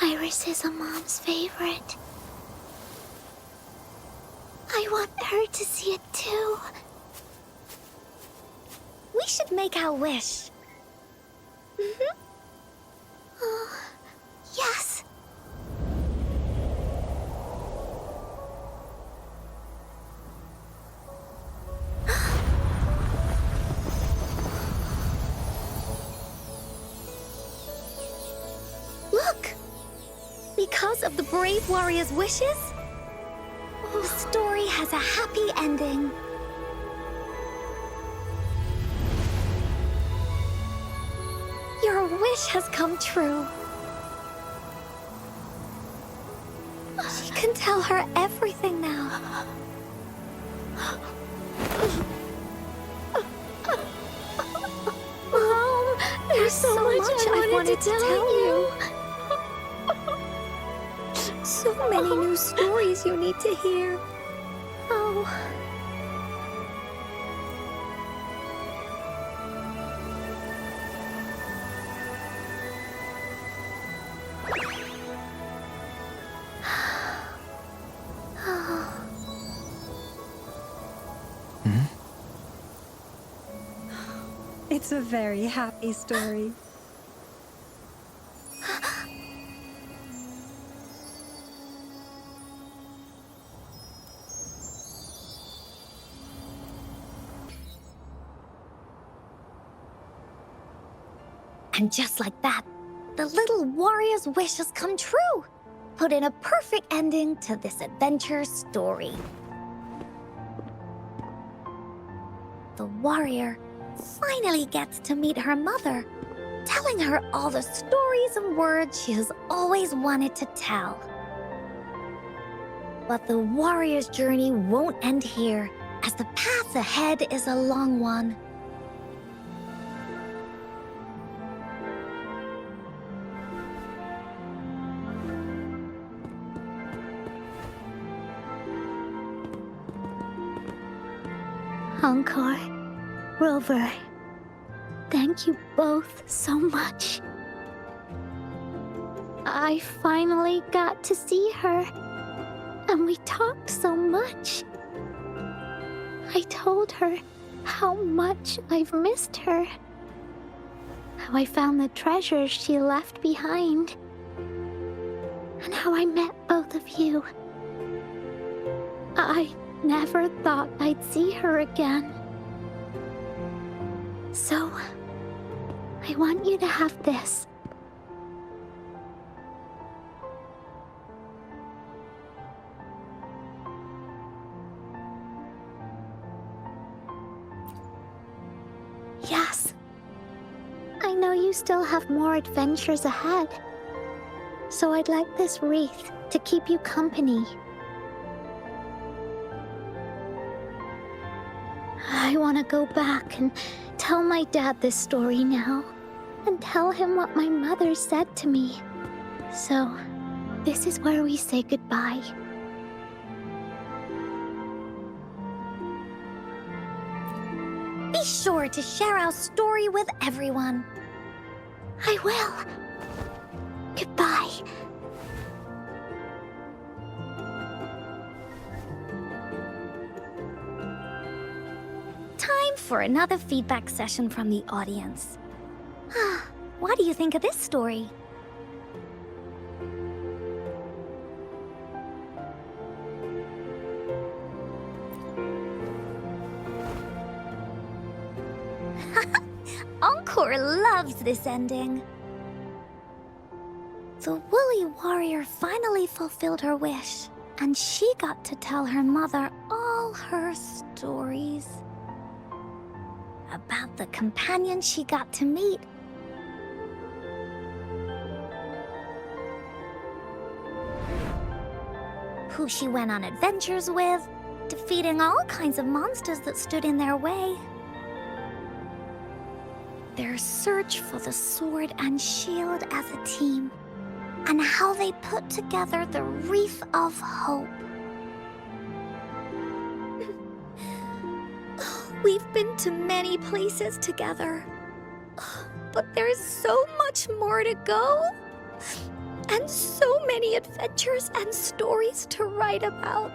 Speaker 4: Iris is a mom's favorite. I want her to see it too.
Speaker 2: We should make our wish.
Speaker 4: Yes.
Speaker 2: Look! Because of the brave warrior's wishes, the story has a happy ending. Your wish has come true. She can tell her everything now.
Speaker 4: Mom, there's so much I wanted to tell you.
Speaker 2: So many new stories you need to hear.
Speaker 4: Oh.
Speaker 5: It's a very happy story.
Speaker 2: And just like that, the little warrior's wishes come true, putting a perfect ending to this adventure story. The warrior finally gets to meet her mother, telling her all the stories and words she has always wanted to tell. But the warrior's journey won't end here, as the path ahead is a long one.
Speaker 4: Encore, Rover, thank you both so much. I finally got to see her, and we talked so much. I told her how much I've missed her, how I found the treasures she left behind, and how I met both of you. I never thought I'd see her again. So, I want you to have this. Yes. I know you still have more adventures ahead. So I'd like this wreath to keep you company. I want to go back and tell my dad this story now, and tell him what my mother said to me. So, this is where we say goodbye.
Speaker 2: Be sure to share our story with everyone.
Speaker 4: I will. Goodbye.
Speaker 2: Time for another feedback session from the audience. What do you think of this story? Encore loves this ending. The woolly warrior finally fulfilled her wish, and she got to tell her mother all her stories. About the companion she got to meet. Who she went on adventures with, defeating all kinds of monsters that stood in their way. Their search for the sword and shield as a team, and how they put together the wreath of hope. We've been to many places together, but there's so much more to go, and so many adventures and stories to write about.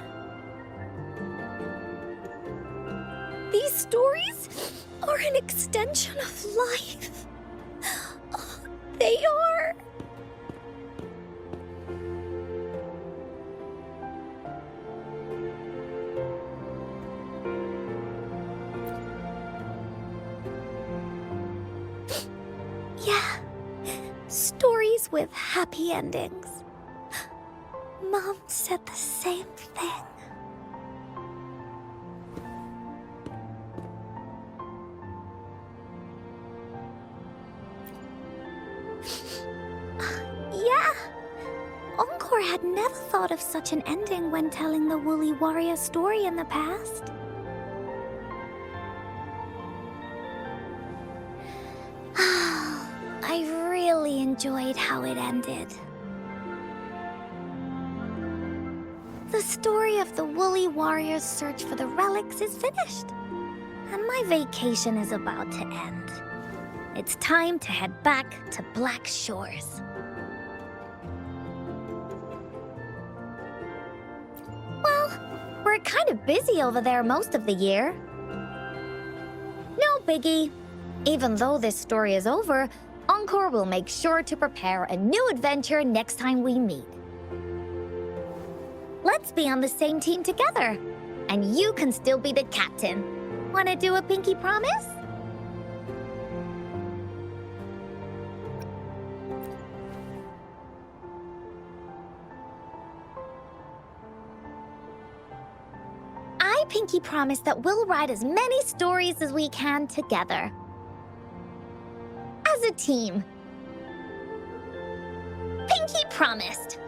Speaker 2: These stories are an extension of life. They are. Yeah, stories with happy endings. Mom said the same thing. Yeah, Encore had never thought of such an ending when telling the woolly warrior story in the past. I really enjoyed how it ended. The story of the woolly warrior's search for the relics is finished, and my vacation is about to end. It's time to head back to Black Shores. Well, we're kind of busy over there most of the year. No biggie. Even though this story is over, Encore will make sure to prepare a new adventure next time we meet. Let's be on the same team together. And you can still be the captain. Wanna do a pinky promise? I pinky promise that we'll write as many stories as we can together. As a team. Pinky promised.